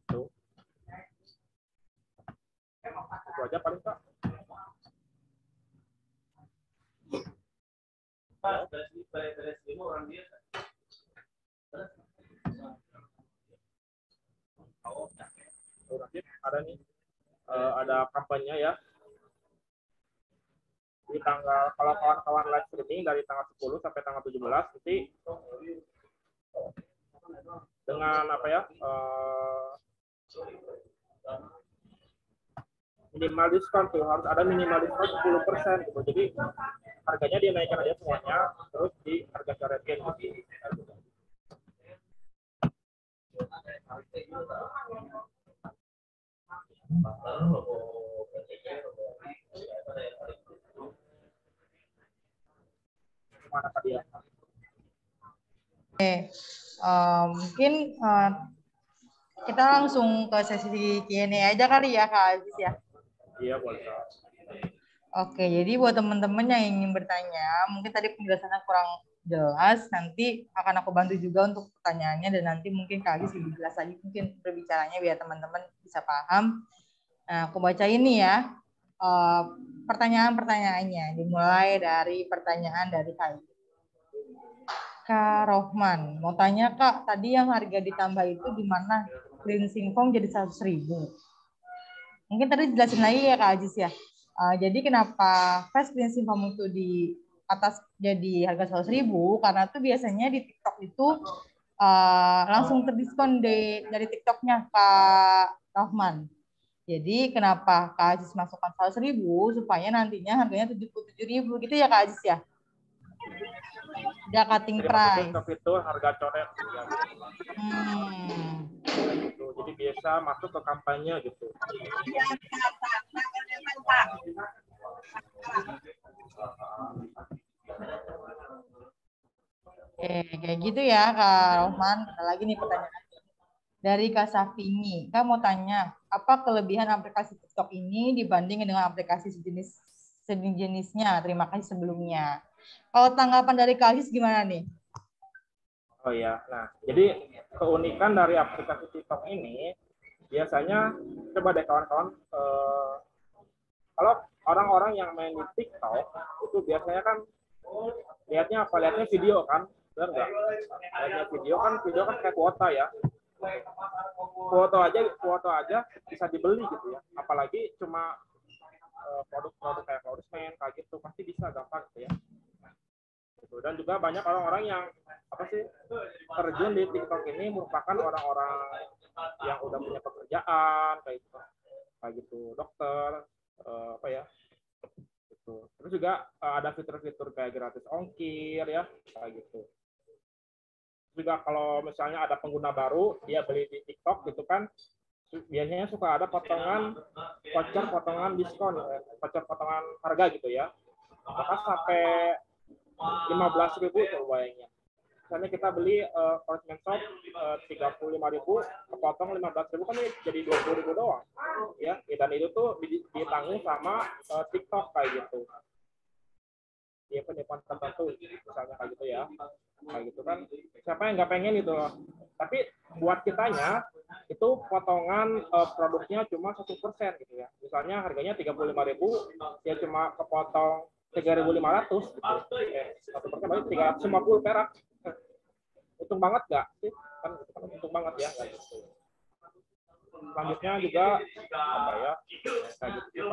Gitu. Itu aja paling Kak. Ada nih, ada kampanye ya. Di tanggal, kalau kawan-kawan live streaming dari tanggal 10 sampai tanggal 17 nanti dengan apa ya, minimal diskon tuh, harus ada minimal diskon 10% gitu. Jadi harganya dinaikkan aja semuanya, terus di harga coretin gitu. Gimana tadi ya? Mungkin kita langsung ke sesi Q&A aja kali ya Kak Aziz ya. Iya boleh. Oke, jadi buat teman-teman yang ingin bertanya, mungkin tadi penjelasannya kurang jelas, nanti akan aku bantu juga untuk pertanyaannya, dan nanti mungkin Kak Agis lebih jelas lagi mungkin berbicaranya biar teman-teman bisa paham. Nah, aku baca ini ya, pertanyaan-pertanyaannya, dimulai dari pertanyaan dari Kak Rohman. Mau tanya Kak, tadi yang harga ditambah itu gimana? Cleansing foam jadi 100.000. Mungkin tadi jelasin lagi ya Kak Ajis ya. Jadi kenapa fast cleansing foam itu di atas jadi harga 100.000? Karena tuh biasanya di TikTok itu langsung terdiskon dari TikToknya Kak Rahman. Jadi kenapa Kak Ajis masukkan 100.000 supaya nantinya harganya 77.000 gitu ya Kak Ajis ya? Dia cutting price. TikTok itu harga coret. Ya. Gitu. Jadi biasa masuk ke kampanye gitu. Oke, kayak gitu ya Kak Rohman. Ada lagi nih pertanyaan dari Kak Safini. Kak mau tanya, apa kelebihan aplikasi TikTok ini dibanding dengan aplikasi sejenisnya? Terima kasih sebelumnya. Kalau tanggapan dari Kak Agis gimana nih? Oh ya, nah jadi keunikan dari aplikasi TikTok ini biasanya, coba deh kawan-kawan, kalau orang-orang yang main di TikTok itu biasanya kan lihatnya apa? Lihatnya video kan, benar nggak? Lihatnya video kan kayak kuota ya. Kuota aja bisa dibeli gitu ya. Apalagi cuma produk-produk kayak Cloudisman kayak gitu pasti bisa gampang gitu ya. Dan juga banyak orang-orang yang terjun di TikTok ini merupakan orang-orang yang udah punya pekerjaan kayak gitu, dokter, gitu. Terus juga ada fitur-fitur kayak gratis ongkir ya, kayak gitu. Juga kalau misalnya ada pengguna baru dia beli di TikTok gitu kan, biasanya suka ada potongan diskon, potongan harga gitu ya. Maka sampai 15.000 tuh bayangnya. Misalnya kita beli Cloudisman Shop 35.000, kepotong 15.000 kan jadi 20.000 doang. Ya, dan itu tuh ditanggung sama TikTok kayak gitu. Dia penipuan tertentu, misalnya kayak gitu ya. Kayak gitu kan, siapa yang nggak pengen gitu loh. Tapi buat kitanya, itu potongan produknya cuma 1% gitu ya. Misalnya harganya 35.000, dia cuma kepotong 3.500 gitu. 1% berarti 350 perak. Untung banget nggak sih? Kan untung banget ya. Gitu. Selanjutnya juga apa ya? Kayak gitu.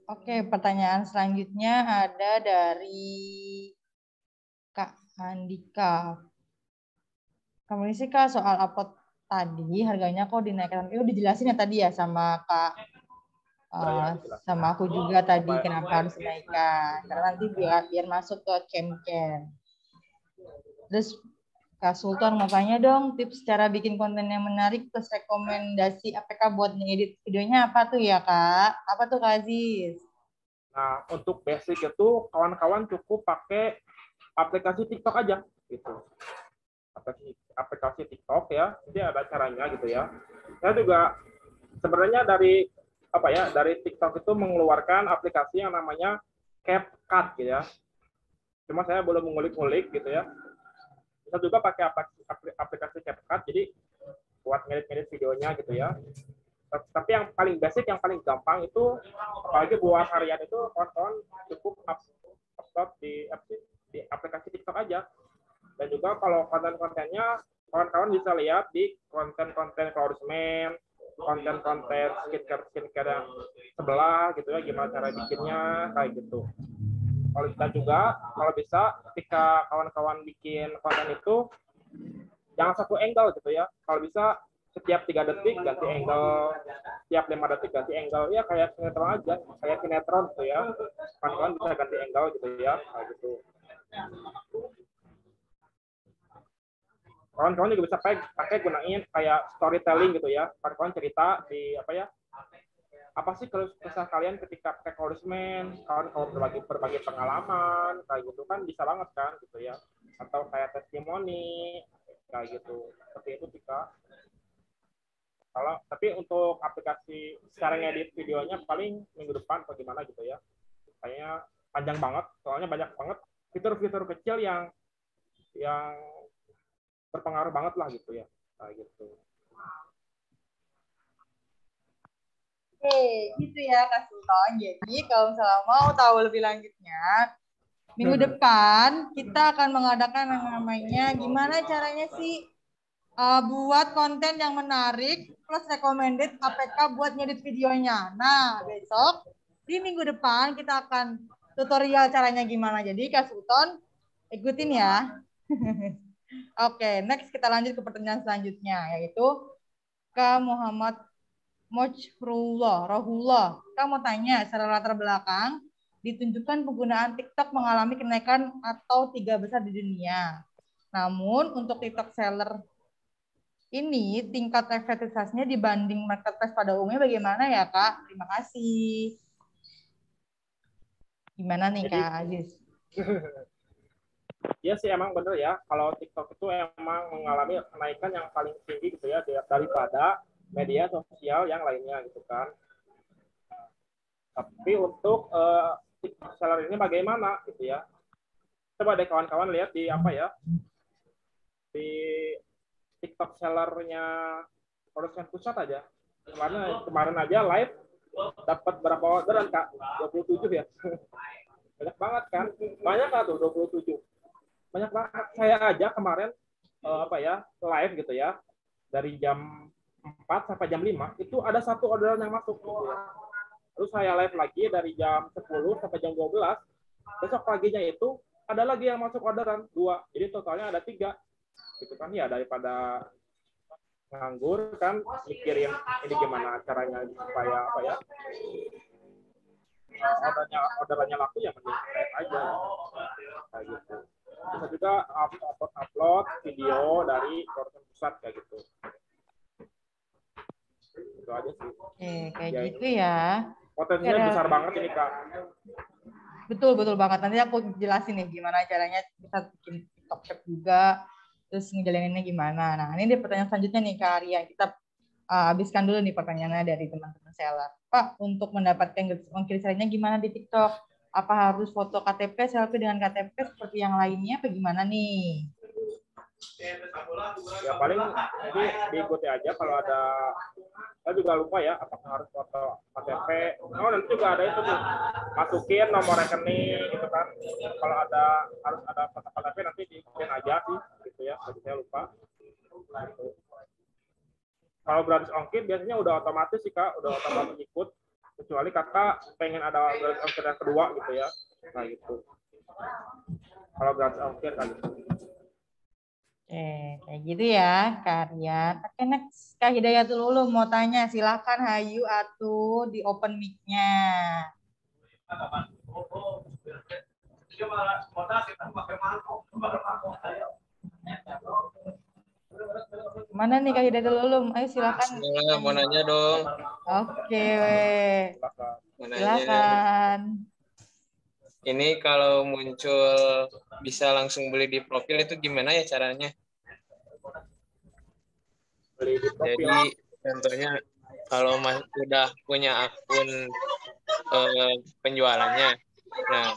Oke, pertanyaan selanjutnya ada dari Kak Andika. Kamu sih Kak soal upload tadi harganya kok dinaikkan? Itu dijelasin ya tadi ya sama Kak, sama aku juga tadi kenapa harus dinaikkan. Karena nanti biar masuk ke camp. Terus Kak Sultan mau tanya dong tips cara bikin konten yang menarik plus rekomendasi APK buat ngedit videonya apa tuh ya Kak? Apa tuh Kak Aziz? Nah, untuk basic itu kawan-kawan cukup pakai aplikasi TikTok aja gitu. Aplikasi TikTok ya, jadi ada caranya gitu ya. Saya juga sebenarnya dari TikTok itu mengeluarkan aplikasi yang namanya CapCut gitu ya. Cuma saya belum mengulik-ngulik gitu ya. Bisa juga pakai aplikasi CapCut, jadi buat ngedit videonya gitu ya. Tapi yang paling basic, yang paling gampang itu, apalagi buat harian itu, kawan-kawan cukup upload di aplikasi TikTok aja. Dan juga kalau konten-kontennya, kawan-kawan bisa lihat di konten-konten Cloudisman, konten-konten skincare yang sebelah gitu ya, gimana cara bikinnya, kayak gitu. Kalau kita juga, kalau bisa, ketika kawan-kawan bikin konten itu, jangan satu angle gitu ya. Kalau bisa, setiap 3 detik ganti angle, setiap 5 detik ganti angle. Ya kayak sinetron aja, kayak sinetron gitu ya. Kawan-kawan bisa ganti angle gitu ya, kayak gitu. Kawan-kawan juga bisa pakai gunain kayak storytelling gitu ya. Kawan-kawan cerita di apa sih kalau kesah kalian ketika pakai Cloudisman, kawan-kawan berbagi pengalaman kayak gitu kan bisa banget kan gitu ya. Atau kayak testimoni kayak gitu. Seperti itu sih Kak. Tapi untuk aplikasi secara ngedit videonya paling minggu depan atau gimana gitu ya. Kayaknya panjang banget, soalnya banyak banget fitur-fitur kecil yang berpengaruh banget lah gitu ya. Kayak gitu. Oke, gitu ya Kak Sultan. Jadi kalau misalnya mau tahu lebih lanjutnya, minggu depan kita akan mengadakan yang namanya gimana caranya sih buat konten yang menarik plus recommended APK buat ngedit videonya. Nah, besok di minggu depan kita akan tutorial caranya gimana. Jadi Kak Sultan ikutin ya. Oke, next kita lanjut ke pertanyaan selanjutnya, yaitu Kak Muhammad Rohullah. Kak mau tanya, secara latar belakang ditunjukkan penggunaan TikTok mengalami kenaikan atau 3 besar di dunia. Namun untuk TikTok seller ini tingkat efektivitasnya dibanding marketplace pada umumnya bagaimana ya Kak? Terima kasih. Gimana nih Kak Aziz? Iya sih emang bener ya, kalau TikTok itu emang mengalami kenaikan yang paling tinggi gitu ya daripada media sosial yang lainnya gitu kan. Tapi untuk TikTok seller ini bagaimana gitu ya? Coba deh kawan-kawan lihat di di TikTok sellernya Produsen Pusat aja. Kemarin aja live dapat berapa orderan Kak? 27 ya. Banyak banget kan? Banyak Kak tuh 27. Banyak banget. Saya aja kemarin live gitu ya. Dari jam 4 sampai jam 5 itu ada 1 orderan yang masuk gitu ya. Terus saya live lagi dari jam 10 sampai jam 12. Besok paginya itu ada lagi yang masuk orderan 2. Jadi totalnya ada 3. Gitu kan ya, daripada nganggur kan mikirin ini gimana caranya supaya orderannya laku ya mending live aja kayak gitu. Bisa juga upload video dari Produsen Pusat kayak gitu. Itu aja sih. Kayak gitu ya. Potensinya besar banget ini Kak. Betul banget. Nanti aku jelasin nih gimana caranya kita bikin TikTok Shop juga, terus ngejalaninnya gimana. Nah, ini pertanyaan selanjutnya nih Kak Arya. Kita habiskan dulu nih pertanyaannya dari teman-teman seller. Pak, untuk mendapatkan ongkir sellingnya gimana di TikTok? Apa harus foto KTP, selfie dengan KTP seperti yang lainnya, apa gimana nih? Ya paling ini diikuti aja kalau ada, saya juga lupa ya apakah harus foto KTP. Oh nanti juga ada itu tuh, masukin nomor rekening gitu kan. Kalau harus ada foto KTP nanti diikutin aja sih gitu ya. Jadi saya lupa. Gitu. Kalau gratis ongkir biasanya udah otomatis sih Kak, udah otomatis ikut. Kecuali Kakak pengen ada gratis ongkir yang kedua gitu ya. Nah gitu. Kalau gratis ongkir kan gitu. Kayak gitu ya, Karya. Oke, next. Kak Hidayatul Ulum mau tanya, silakan Hayu atuh di open mic-nya. Mana nih Kak Hidayatul Ulum? Ayo silakan. Mau nanya dong. Oke, silakan. Ini kalau muncul bisa langsung beli di profil itu gimana ya caranya? Jadi contohnya kalau udah punya akun penjualannya, nah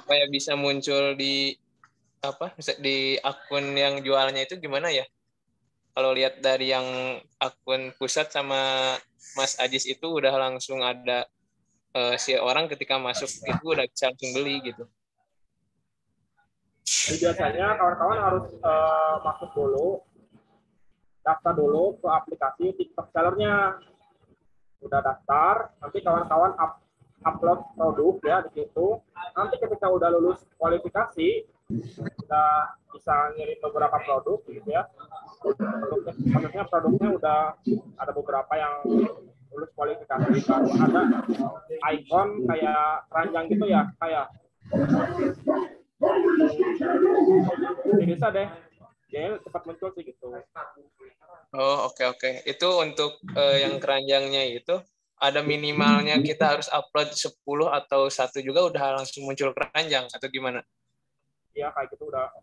supaya bisa muncul di akun yang jualannya itu gimana ya? Kalau lihat dari yang akun pusat sama Mas Ajis itu udah langsung ada si orang ketika masuk itu udah bisa langsung beli gitu. Jadi biasanya kawan-kawan harus masuk dulu, daftar dulu ke aplikasi TikTok sellernya. Udah daftar, nanti kawan-kawan upload produk ya di situ. Nanti ketika udah lulus kualifikasi, udah bisa ngirim beberapa produk gitu ya. Maksudnya produknya udah ada beberapa yang lulus kualifikasi, baru ada icon kayak keranjang gitu ya, kayak bisa deh, jadi cepat muncul sih gitu. Oh oke. Itu untuk yang keranjangnya itu ada minimalnya kita harus upload 10 atau 1 juga udah langsung muncul keranjang atau gimana? ya kayak gitu udah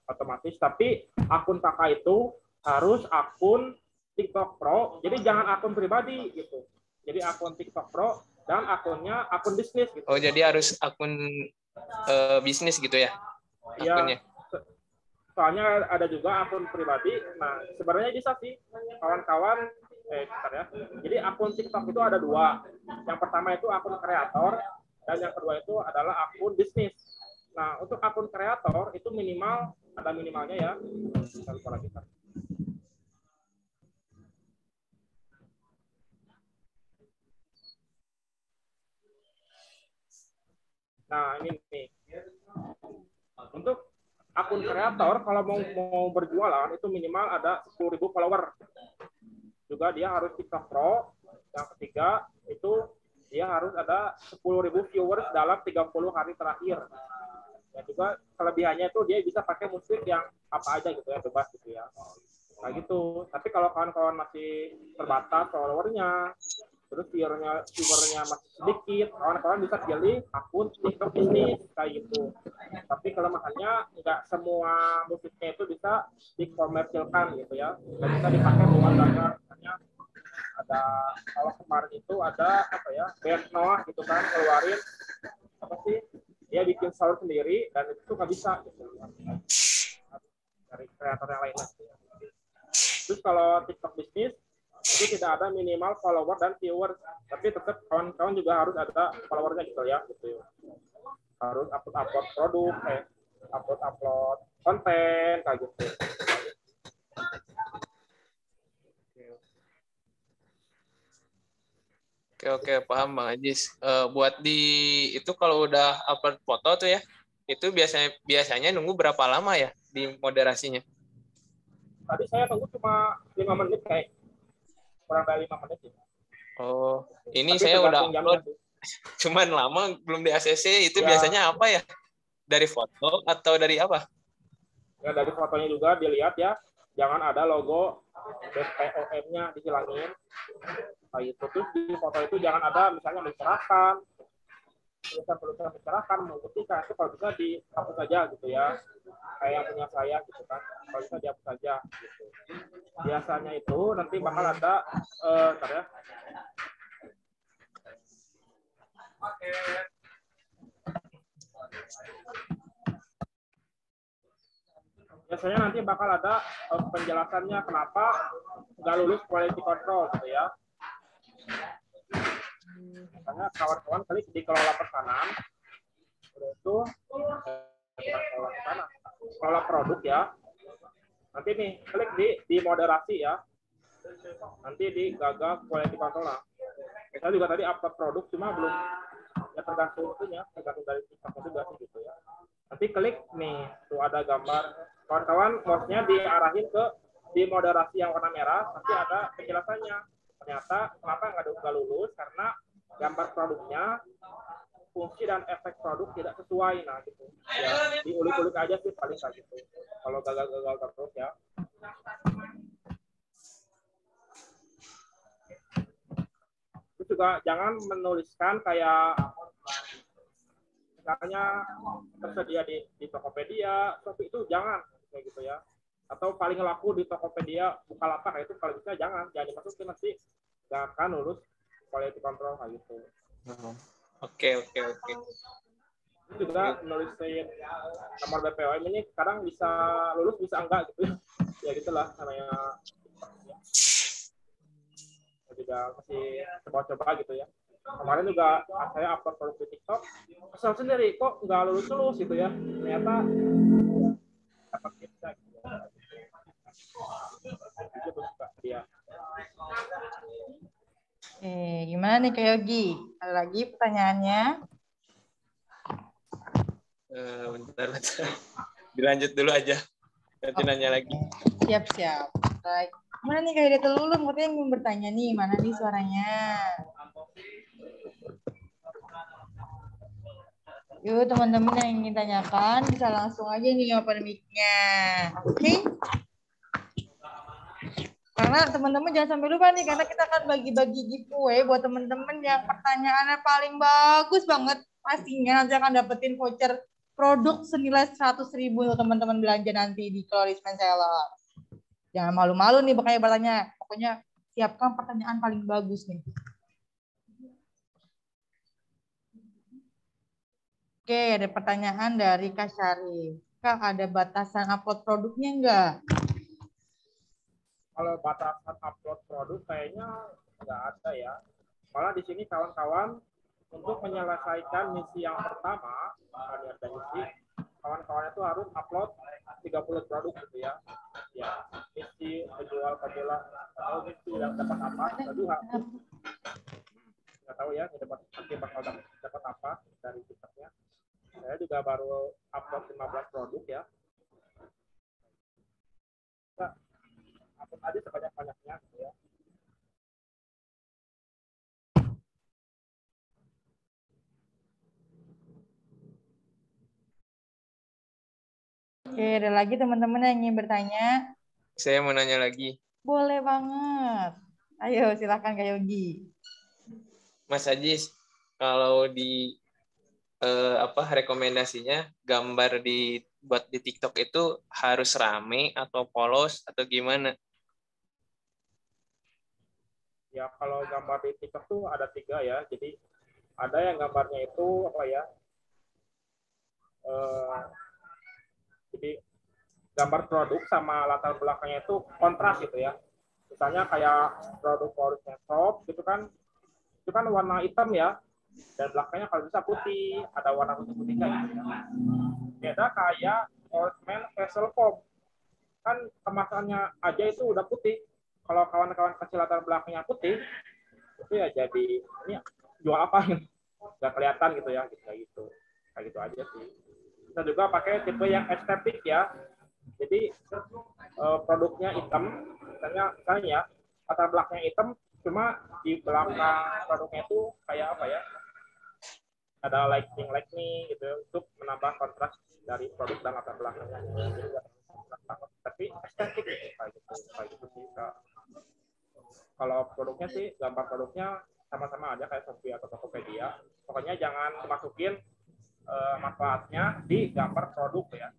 otomatis. Tapi akun kakak itu harus akun TikTok Pro, jadi jangan akun pribadi gitu. Jadi akun TikTok Pro dan akunnya akun bisnis gitu. Oh, jadi harus akun bisnis gitu ya akunnya. Ya, soalnya ada juga akun pribadi. Nah, sebenarnya bisa sih kawan-kawan. Bentar ya. Jadi akun TikTok itu ada dua. Yang pertama itu akun kreator dan yang kedua itu adalah akun bisnis. Nah, untuk akun kreator itu minimal ada minimalnya ya. Kita lupa lagi. Nah, ini nih. Untuk akun kreator kalau mau berjualan itu minimal ada 10.000 follower. Juga dia harus TikTok Pro. Yang ketiga itu dia harus ada 10.000 viewers dalam 30 hari terakhir. Dan juga kelebihannya itu dia bisa pakai musik yang apa aja gitu ya, bebas gitu ya. Nah gitu. Tapi kalau kawan-kawan masih terbatas followernya, terus viewernya masih sedikit, kawan-kawan bisa pilih akun TikTok bisnis kayak gitu. Tapi kelemahannya nggak semua musiknya itu bisa dikomersilkan gitu ya. Dan bisa dipakai buat dagang. Misalnya ada, kalau kemarin itu ada apa ya, band Noah gitu kan keluarin apa sih, dia bikin sound sendiri dan itu nggak bisa gitu. Dari kreator yang lain gitu ya. Terus kalau TikTok bisnis itu tidak ada minimal follower dan viewer, tapi tetap kawan-kawan juga harus ada followernya gitu ya, gitu. Harus upload produk, upload konten kayak gitu. Oke, paham Bang Ajis. Buat di itu kalau udah upload foto tuh ya, itu biasanya nunggu berapa lama ya di moderasinya? Tadi saya tunggu cuma 5 menit kayak kurang dari 5 menit. Oh, ini tapi saya udah upload cuman lama belum di ACC. Itu ya. Biasanya apa ya? Dari foto atau dari apa? Ya dari fotonya juga dilihat ya, jangan ada logo BPOM-nya dihilangin. Nah, itu tuh di foto itu jangan ada misalnya mencerahkan, tulisan-tulisan mencerahkan, membuktikan, itu kalau bisa dihapus saja gitu ya, kayak yang punya saya gitu kan, kalau bisa dihapus saja gitu. Biasanya itu nanti bakal ada bentar ya. Biasanya nanti bakal ada penjelasannya kenapa nggak lulus quality control gitu ya. Misalnya kawan-kawan klik di kelola pesanan, itu kelola produk ya. Nanti nih klik di moderasi ya. Nanti di gagal quality control. Nah, kita juga tadi upload produk cuma belum, ya tergantung itunya, tergantung dari TikTok juga sih gitu ya. Nanti klik nih, tuh ada gambar. Kawan-kawan mouse-nya diarahin ke di moderasi yang warna merah, nanti ada penjelasannya. Ternyata kenapa nggak lulus, karena gambar produknya, fungsi dan efek produk tidak sesuai. Nah gitu. Ya, diulik-ulik aja sih paling kayak gitu. Kalau gagal terus ya. Terus juga jangan menuliskan kayak misalnya tersedia di Tokopedia, Shopee, itu jangan kayak gitu ya. Atau paling laku di Tokopedia, Bukalapak, itu kalau bisa jangan dimasukin, nanti nggak akan lulus quality control kayak gitu. Oke. Itu juga nulisin nomor BPOM ini kadang bisa lulus bisa enggak gitu ya, gitulah namanya. Juga masih coba-coba gitu ya. Kemarin juga saya upload produk di TikTok, kesal sendiri kok nggak lulus gitu ya. Ternyata dapat kita gitu. Itu juga dia. Gimana nih Kak Yogi? Ada lagi pertanyaannya? Bentar. Dilanjut dulu aja. Nanti nanya lagi. Siap. Baik. Mana nih Kak Hidayat Ulum? Katanya yang bertanya nih, mana nih suaranya? Yuk teman-teman yang ingin tanyakan bisa langsung aja nih open mic-nya. Oke? Karena teman-teman jangan sampai lupa nih, karena kita akan bagi-bagi giveaway buat teman-teman yang pertanyaannya paling bagus banget. Pastinya nanti akan dapetin voucher produk senilai 100.000 untuk teman-teman belanja nanti di Clorisman Seller. Jangan malu-malu nih makanya bertanya. Pokoknya siapkan pertanyaan paling bagus nih. Oke, ada pertanyaan dari Kak Syarif. Kak, ada batasan upload produknya enggak? Kalau batasan upload produk kayaknya nggak ada ya. Malah di sini kawan-kawan untuk menyelesaikan misi yang pertama, ada misi, kawan-kawan itu harus upload 30 produk gitu ya. Ya, misi menjual penjualan atau misi yang dapat apa, kedua. Nggak tahu ya, nanti bakal dapat apa dari tiketnya. Saya juga baru upload 15 produk ya. Kita upload aja sebanyak-banyaknya gitu ya. Oke, ada lagi teman-teman yang ingin bertanya? Saya mau nanya lagi. Boleh banget. Ayo, silakan Kak Yogi. Mas Ajis, kalau di rekomendasinya gambar buat di TikTok itu harus rame atau polos atau gimana? Ya kalau gambar di TikTok tuh ada 3 ya. Jadi ada yang gambarnya itu apa ya? Jadi gambar produk sama latar belakangnya itu kontras gitu ya. Misalnya kayak produk Clorisman Shop gitu kan, itu kan warna hitam ya, dan belakangnya kalau bisa putih, ada warna putih-putih kayak gitu ya. Beda kayak Clorisman Facial Foam, kan kemasannya aja itu udah putih. Kalau kawan-kawan kasih latar belakangnya putih, itu ya jadi ini jual apa? Nggak kelihatan gitu ya, kayak gitu aja sih. Kita juga pakai tipe yang estetik ya. Jadi produknya hitam, misalnya latar belakangnya hitam, cuma di belakang produknya itu kayak apa ya? Ada lightning gitu untuk menambah kontras dari produk dan latar belakangnya. Jadi, tapi estetik kayak gitu sih. Kalau produknya sih gambar produknya sama-sama aja kayak Shopee atau Tokopedia. Pokoknya jangan masukin manfaatnya di gambar produk ya.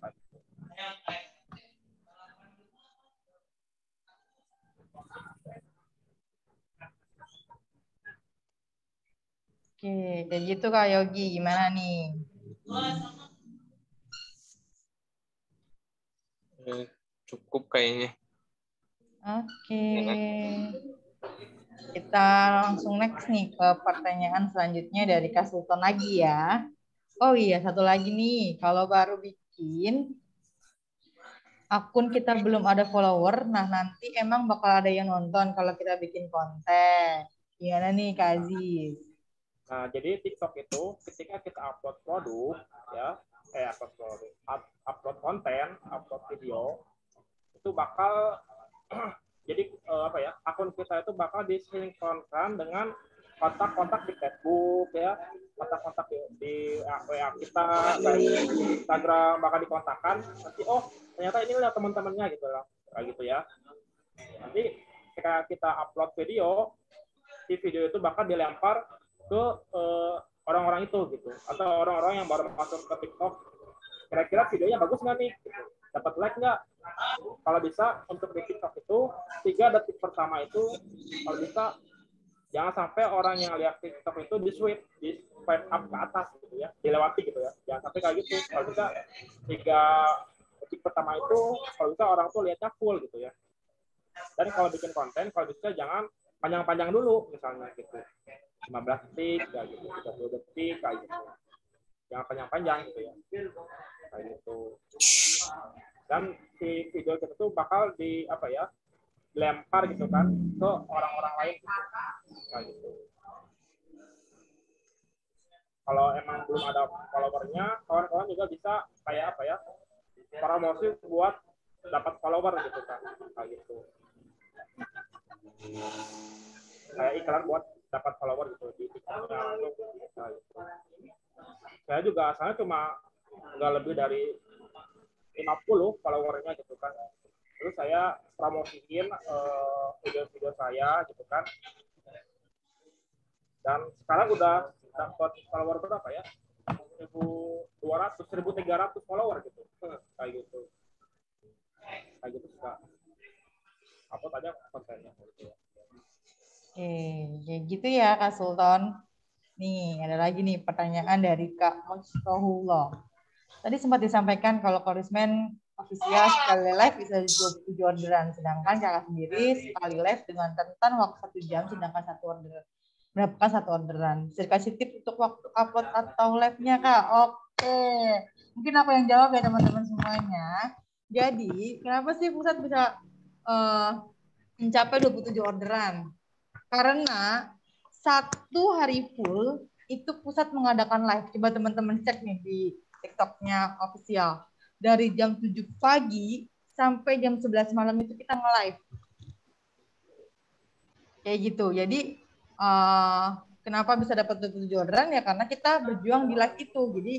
Oke, kayak gitu Kak Yogi. Gimana nih? Cukup kayaknya. Oke. Kita langsung next nih ke pertanyaan selanjutnya dari Kak Sultan lagi ya. Oh iya, satu lagi nih. Kalau baru bikin akun kita belum ada follower, nah nanti emang bakal ada yang nonton kalau kita bikin konten. Gimana nih Kak Aziz? Nah, jadi TikTok itu ketika kita upload produk ya, upload konten, upload video, itu bakal jadi akun kita itu bakal disinkronkan dengan kontak-kontak di Facebook ya, kontak-kontak di WA kita, dari Instagram bakal dikontakkan. Nanti ternyata ini adalah teman-temannya gitu lah, kayak gitu ya. Nanti ketika kita upload video, di video itu bakal dilempar ke orang-orang itu gitu, atau orang-orang yang baru masuk ke TikTok. Kira-kira videonya bagus nggak nih? Gitu. Dapat like nggak? Kalau bisa untuk di TikTok itu 3 detik pertama itu kalau bisa jangan sampai orang yang lihat TikTok itu di swipe up ke atas gitu ya, dilewati gitu ya. Jangan sampai kayak gitu. Kalau bisa 3 detik pertama itu kalau bisa orang tuh lihatnya full gitu ya. Dan kalau bikin konten kalau bisa jangan panjang-panjang dulu misalnya gitu. 15 detik kayak gitu, 30 detik kayak gitu. Jangan panjang-panjang gitu ya. Kayak gitu. Dan si video kita tuh bakal dilempar gitu kan ke orang-orang lain gitu. Kayak gitu. Kalau emang belum ada followernya, kawan-kawan juga bisa kayak promosi buat dapat follower gitu kan. Kayak gitu. Kayak iklan buat dapat follower gitu di TikTok-nya gitu. Saya juga asalnya cuma nggak lebih dari 50 followernya gitu kan. Terus saya promosiin video-video saya gitu kan. Dan sekarang udah dapat follower berapa ya? 1.200 1.300 follower gitu. Kayak gitu suka upload aja kontennya gitu. Ya gitu ya Kak Sultan. Nih ada lagi nih pertanyaan dari Kak Mustahullah. Tadi sempat disampaikan kalau Korismen official sekali live bisa 27 orderan, sedangkan kakak sendiri sekali live dengan rentan waktu 1 jam, sedangkan mendapatkan 1 orderan. Bisa dikasih tips untuk waktu upload atau live-nya Kak? Oke, mungkin aku yang jawab ya teman-teman semuanya. Jadi kenapa sih pusat bisa mencapai 27 orderan? Karena 1 hari full itu pusat mengadakan live. Coba teman-teman cek nih di TikTok-nya official. Dari jam 7 pagi sampai jam 11 malam itu kita nge-live. Kayak gitu. Jadi kenapa bisa dapat 27 orderan ya karena kita berjuang di live itu. Jadi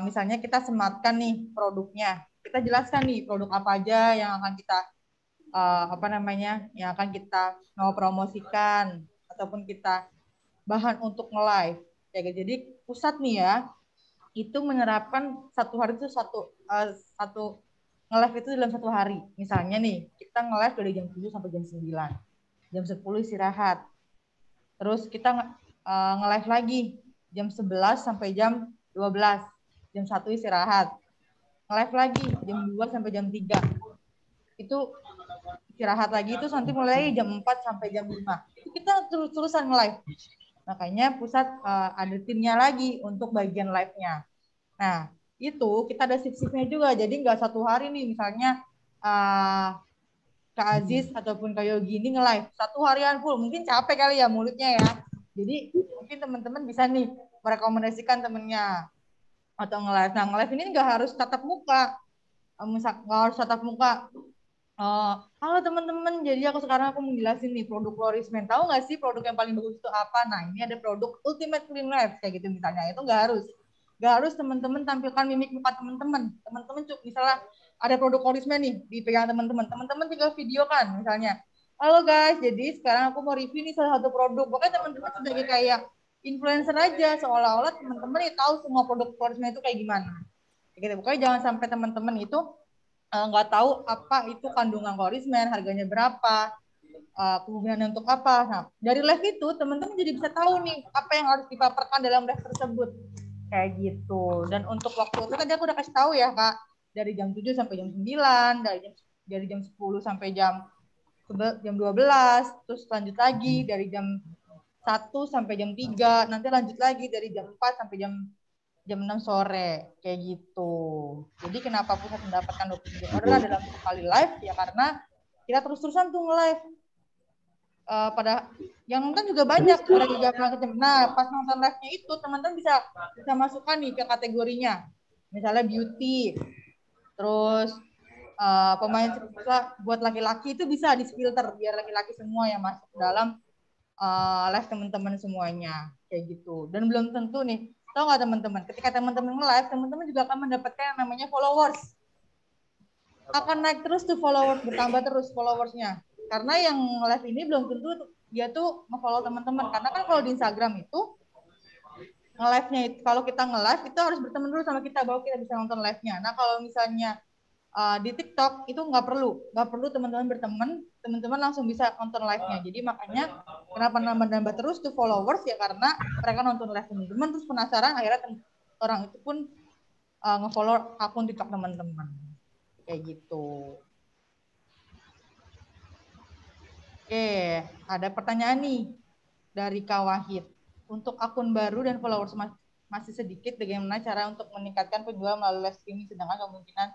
misalnya kita sematkan nih produknya. Kita jelaskan nih produk apa aja yang akan kita yang akan kita mau promosikan ataupun kita bahan untuk nge-live. Jadi pusat nih ya itu menerapkan 1 hari itu satu nge-live itu dalam 1 hari. Misalnya nih kita nge-live dari jam 7 sampai jam 9. Jam 10 istirahat. Terus kita nge-live lagi jam 11 sampai jam 12. Jam 1 istirahat. Nge-live lagi jam 2 sampai jam 3. Itu istirahat lagi itu nanti mulai jam 4 sampai jam 5. Itu kita terus-terusan nge-live. Makanya pusat ada timnya lagi untuk bagian live-nya. Nah, itu kita ada shift-shiftnya juga. Jadi nggak 1 hari nih misalnya Kak Aziz ataupun Kak Yogi ini nge-live 1 harian full. Mungkin capek kali ya mulutnya ya. Jadi mungkin teman-teman bisa nih merekomendasikan temennya atau nge-live. Nah, nge-live ini nggak harus tatap muka. Nggak harus tatap muka. Halo teman-teman, jadi sekarang aku mau jelasin nih produk Korismen. Tahu nggak sih produk yang paling bagus itu apa? Nah, ini ada produk Ultimate Clean Life kayak gitu misalnya. Itu nggak harus teman-teman tampilkan mimik muka teman-teman. Teman-teman misalnya ada produk Korismen nih dipegang teman-teman. Teman-teman tinggal video kan misalnya. Halo guys, jadi sekarang aku mau review nih salah satu produk. Pokoknya teman-teman sebagai kayak influencer aja, seolah-olah teman-teman tahu semua produk Korismen itu kayak gimana. Gitu. Pokoknya jangan sampai teman-teman itu nggak tahu apa itu kandungan Korismen, harganya berapa, kegunaannya untuk apa. Nah, dari live itu teman-teman jadi bisa tahu nih apa yang harus dipaparkan dalam live tersebut. Kayak gitu. Dan untuk waktu itu tadi aku udah kasih tahu ya, Kak. Dari jam 7 sampai jam 9, dari jam 10 sampai jam 12, terus lanjut lagi dari jam 1 sampai jam 3, nanti lanjut lagi dari jam 4 sampai jam 6 sore, kayak gitu. Jadi kenapa pusat mendapatkan 27 orderan dalam sekali live? Ya karena kita terus-terusan tuh nge-live. Pada yang nonton juga banyak. Nah, pas nonton live-nya itu, teman-teman bisa masukkan nih ke kategorinya. Misalnya beauty, terus pemain buat laki-laki itu bisa di-filter, biar laki-laki semua yang masuk dalam live teman-teman semuanya. Kayak gitu. Dan belum tentu nih, tahu nggak teman-teman, ketika teman-teman nge-live, teman-teman juga akan mendapatkan yang namanya followers. Akan naik terus tuh followers, bertambah terus followersnya. Karena yang nge-live ini belum tentu dia tuh nge-follow teman-teman. Karena kan kalau di Instagram itu, nge-live-nya itu, kalau kita nge-live, itu harus berteman dulu sama kita, baru kita bisa nonton live-nya. Nah, kalau misalnya di TikTok itu nggak perlu teman-teman berteman, teman-teman langsung bisa nonton live-nya. Jadi makanya kenapa nambah terus tuh followers ya karena mereka nonton live teman-teman terus penasaran, akhirnya orang itu pun nge-follow akun TikTok teman-teman. Kayak gitu. Oke, ada pertanyaan nih dari Kak Wahid. Untuk akun baru dan followers masih sedikit, bagaimana cara untuk meningkatkan penjualan melalui live streaming sedangkan kemungkinan.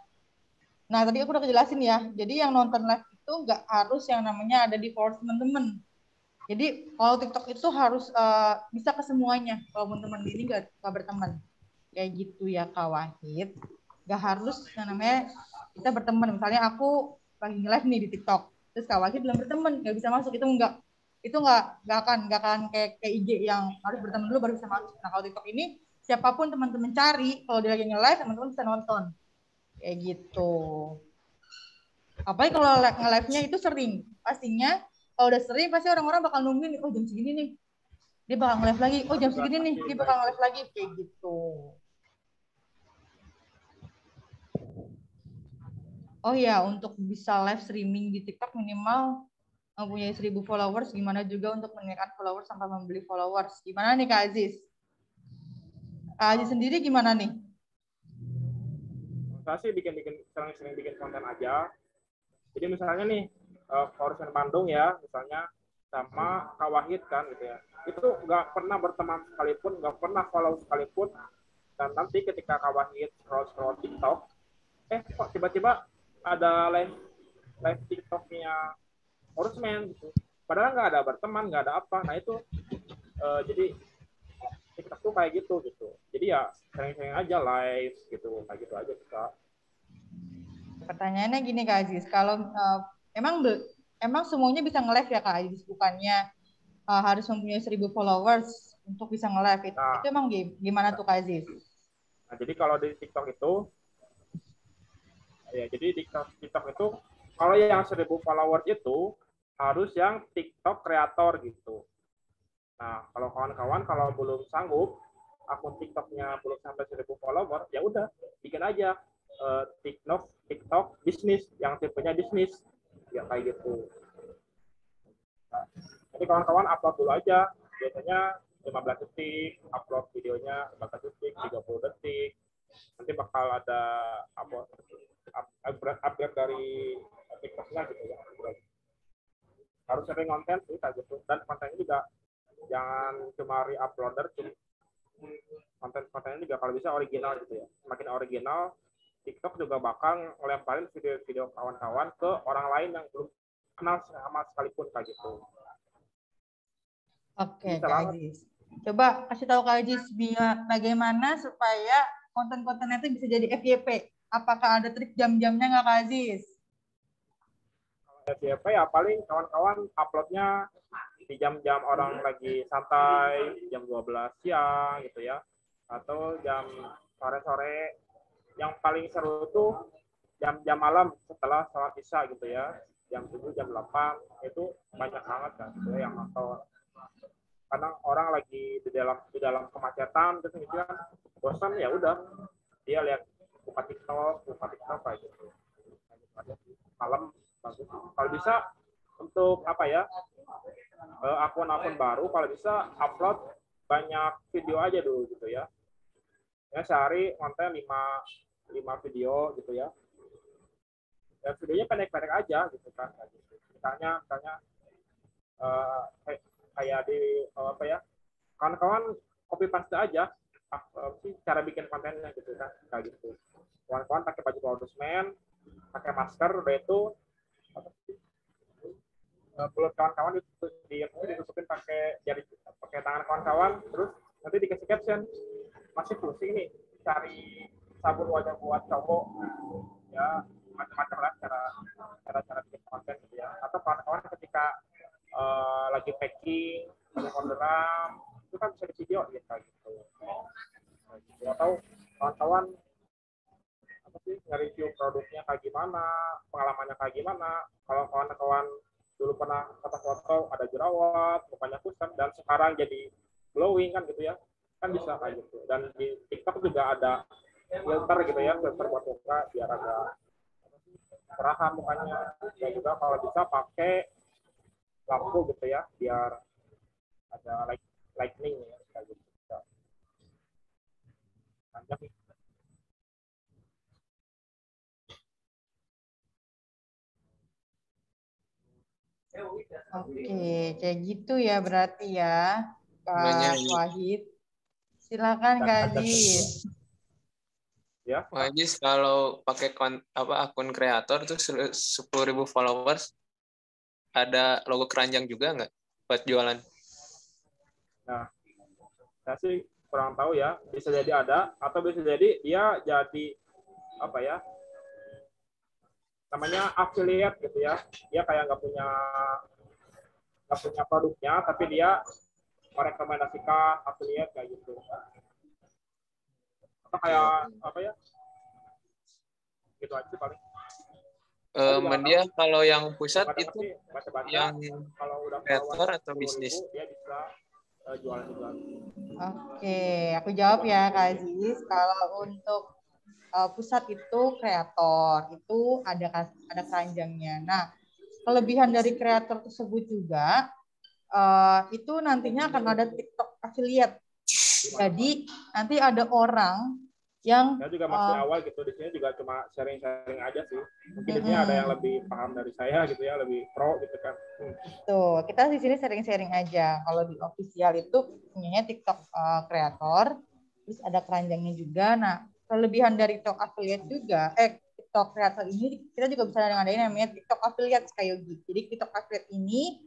Nah, tadi aku udah jelasin ya. Jadi yang nonton live itu nggak harus yang namanya ada di followers teman-teman. Jadi kalau TikTok itu harus bisa ke semuanya. Kalau teman-teman ini nggak berteman. Kayak gitu ya Kak Wahid. Nggak harus yang namanya kita berteman. Misalnya aku lagi live nih di TikTok. Terus Kak Wahid belum berteman, nggak bisa masuk. Itu nggak akan kayak IG yang harus berteman dulu baru bisa masuk. Nah, kalau TikTok ini siapapun teman-teman cari, kalau dia lagi nge-live, teman-teman bisa nonton. Kayak gitu. Apalagi kalau nge-live-nya itu sering. Pastinya kalau udah sering pasti orang-orang bakal nungguin, oh jam segini nih dia bakal nge-live lagi, oh jam segini nih dia bakal nge-live lagi, kayak gitu. Oh ya, untuk bisa live streaming di TikTok minimal mempunyai 1.000 followers. Gimana juga untuk menaikkan followers sampai membeli followers? Gimana nih Kak Aziz? Kak Aziz sendiri gimana nih? Saya sih sering bikin konten aja. Jadi misalnya nih, Forusen Bandung ya, misalnya sama Kak Wahid kan gitu ya. Itu nggak pernah berteman sekalipun, nggak pernah follow sekalipun. Dan nanti ketika Kak Wahid scroll TikTok, kok tiba-tiba ada live TikToknya Horseman gitu. Padahal nggak ada berteman, nggak ada apa. Nah itu jadi TikTok tuh kayak gitu. Jadi ya sering-sering aja live gitu, kayak gitu aja kita. Pertanyaannya gini Kak Aziz, kalau emang semuanya bisa nge-live ya Kak Aziz? Bukannya harus mempunyai 1.000 followers untuk bisa nge-live. Itu emang gimana tuh Kak Aziz? Nah jadi kalau di TikTok itu ya, jadi di TikTok itu kalau yang 1.000 followers itu harus yang TikTok kreator gitu. Nah, kalau kawan-kawan kalau belum sanggup, akun TikToknya belum sampai 1.000 follower, ya udah bikin aja TikTok bisnis yang tipenya bisnis, ya kayak gitu. Nah, jadi kawan-kawan upload dulu aja, biasanya 15 detik, upload videonya 15 detik, 30 detik. Nanti bakal ada upgrade dari TikToknya gitu ya. Harus sering konten sih kayak gitu. Dan kontennya juga jangan cuma re-uploader, konten-kontennya juga kalau bisa original gitu ya. Semakin original, TikTok juga bakal ngelemparin video-video kawan-kawan ke orang lain yang belum kenal sama sekalipun kayak gitu. Oke, Kak Aziz. Coba kasih tahu Kak Aziz bagaimana supaya konten-kontennya itu bisa jadi FYP. Apakah ada trik jam-jamnya nggak Kak Aziz? FYP ya paling kawan-kawan uploadnya di jam-jam orang lagi santai, jam 12 siang gitu ya, atau jam sore-sore. Yang paling seru tuh jam-jam malam setelah sholat isya gitu ya, jam 7, jam 8 itu banyak banget kan gitu ya, yang nonton. Kadang orang lagi di dalam kemacetan gitu kan, bosan ya udah dia lihat buka TikTok kayak gitu. Malam bagus. Kalau bisa untuk apa ya, akun-akun baru kalau bisa upload banyak video aja dulu gitu ya. Ya sehari konten 5 video gitu ya. Ya videonya pendek-pendek aja gitu kan. Misalnya kayak di apa ya, kawan-kawan copy paste aja cara bikin kontennya gitu kan, kayak gitu. Kawan-kawan pakai baju Horseman, pakai masker, udah itu mulut kawan-kawan ditutupin pakai tangan kawan-kawan, terus nanti dikasih caption, masih pusing nih cari sabun wajah buat cowok, ya macam-macam lah cara bikin konten gitu ya. Atau kawan-kawan ketika lagi packing, lagi orderan, itu kan bisa di video gitu. Atau kawan-kawan nge-review produknya kayak gimana, pengalamannya kayak gimana. Kalau kawan-kawan dulu pernah foto-foto ada jerawat, mukanya kusam, dan sekarang jadi glowing kan gitu ya, kan bisa kayak gitu. Dan di TikTok juga ada filter gitu ya, filter buat muka biar agak cerahan mukanya. Dan juga kalau bisa pakai lampu gitu ya, biar ada lightning ya, kayak gitu. Banyak nih. Oke, kayak gitu ya berarti ya, Kak Wahid. Silakan Kak Aziz. Ya. Aziz kalau pakai akun kreator tuh 10.000 followers, ada logo keranjang juga nggak buat jualan? Nah, saya sih kurang tahu ya. Bisa jadi ada, atau bisa jadi dia jadi apa ya? Namanya affiliate gitu ya. Dia kayak nggak punya produknya, tapi dia merekomendasikan affiliate kayak gitu. Atau kayak apa ya? Gitu aja sih paling. Media kalau yang pusat itu yang kalau udah kreator atau bisnis? Dia bisa jualan juga. Oke, aku jawab ya Kak Aziz. Kalau untuk pusat itu kreator, itu ada keranjangnya. Nah, kelebihan dari kreator tersebut juga itu nantinya akan ada TikTok affiliate. Jadi nanti ada orang yang saya juga masih awal gitu, di sini juga cuma sharing-sharing aja sih. Mungkin di sini ada yang lebih paham dari saya gitu ya, lebih pro gitu kan. Tuh, kita di sini sharing-sharing aja. Kalau di official itu punyanya TikTok kreator, terus ada keranjangnya juga. Nah, kelebihan dari TikTok affiliate juga, TikTok kreator ini kita juga bisa ngadain namanya TikTok affiliate kayak gitu. Jadi TikTok affiliate ini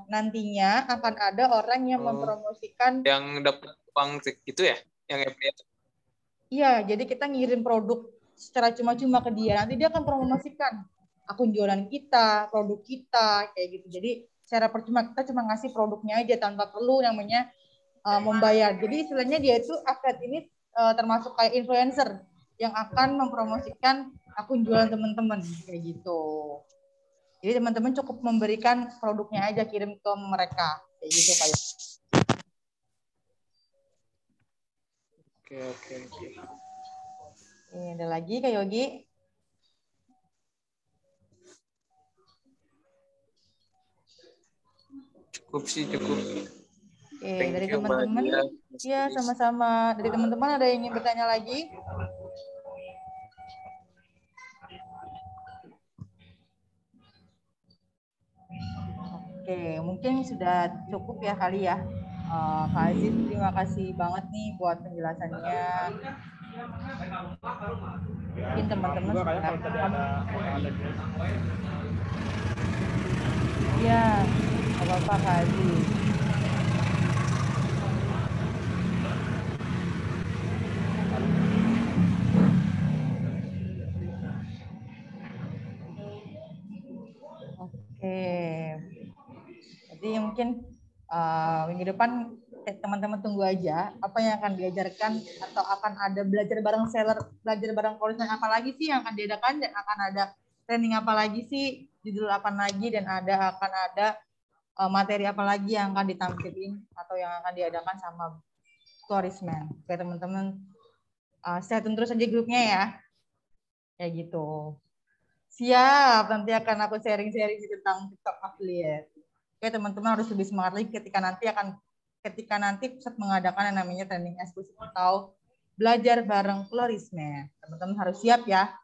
nantinya akan ada orang yang mempromosikan yang dapat uang gitu ya, yang affiliate. Iya, jadi kita ngirim produk secara cuma-cuma ke dia. Nanti dia akan promosikan akun jualan kita, produk kita, kayak gitu. Jadi secara percuma kita cuma ngasih produknya aja tanpa perlu namanya membayar. Jadi istilahnya dia itu affiliate ini termasuk kayak influencer yang akan mempromosikan akun jualan teman-teman kayak gitu. Jadi teman-teman cukup memberikan produknya aja, kirim ke mereka kayak gitu kayak. Oke. Ada lagi Kak Yogi? Cukup. Oke, dari teman-teman, ya sama-sama. Dari teman-teman ada yang ingin bertanya lagi? Oke, mungkin sudah cukup ya kali ya. Kak Aziz, terima kasih banget nih buat penjelasannya. Mungkin teman-teman sudah paham. Iya, apa-apa Kak Aziz. Oke. Jadi mungkin minggu depan teman-teman tunggu aja apa yang akan diajarkan atau akan ada belajar bareng seller, belajar bareng korismen apa lagi sih yang akan diadakan, dan akan ada training apa lagi sih, judul apa lagi, dan akan ada materi apa lagi yang akan ditampilkan atau yang akan diadakan sama korismen. Oke teman-teman, stay tune terus aja grupnya ya. Kayak gitu. Siap, nanti akan aku sharing-sharing tentang TikTok affiliate. Oke, teman-teman harus lebih semangat lagi ketika nanti pusat mengadakan yang namanya training eksklusif atau belajar bareng Florisme. Teman-teman harus siap ya.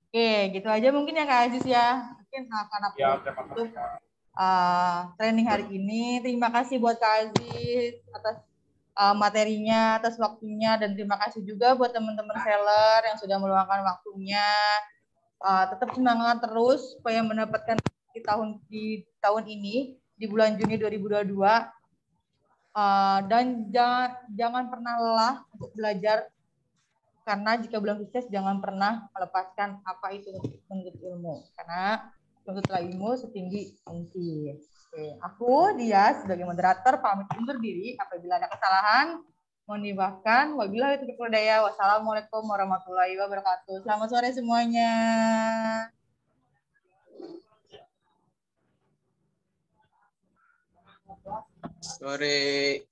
Oke, gitu aja mungkin ya Kak Aziz ya. Mungkin akan aku tutup training hari ini. Terima kasih buat Kak Aziz atas materinya, atas waktunya, dan terima kasih juga buat teman-teman seller yang sudah meluangkan waktunya. Tetap semangat terus supaya mendapatkan di tahun ini, di bulan Juni 2022, dan jangan pernah lelah untuk belajar, karena jika belum sukses jangan pernah melepaskan apa itu menuntut ilmu, karena menuntutlah ilmu setinggi mungkin. Oke, aku dia sebagai moderator pamit undur diri. Apabila ada kesalahan mohon dimaafkan. Wabillahi taufiq wal hidayah. Wassalamualaikum warahmatullahi wabarakatuh. Selamat sore semuanya. Sore.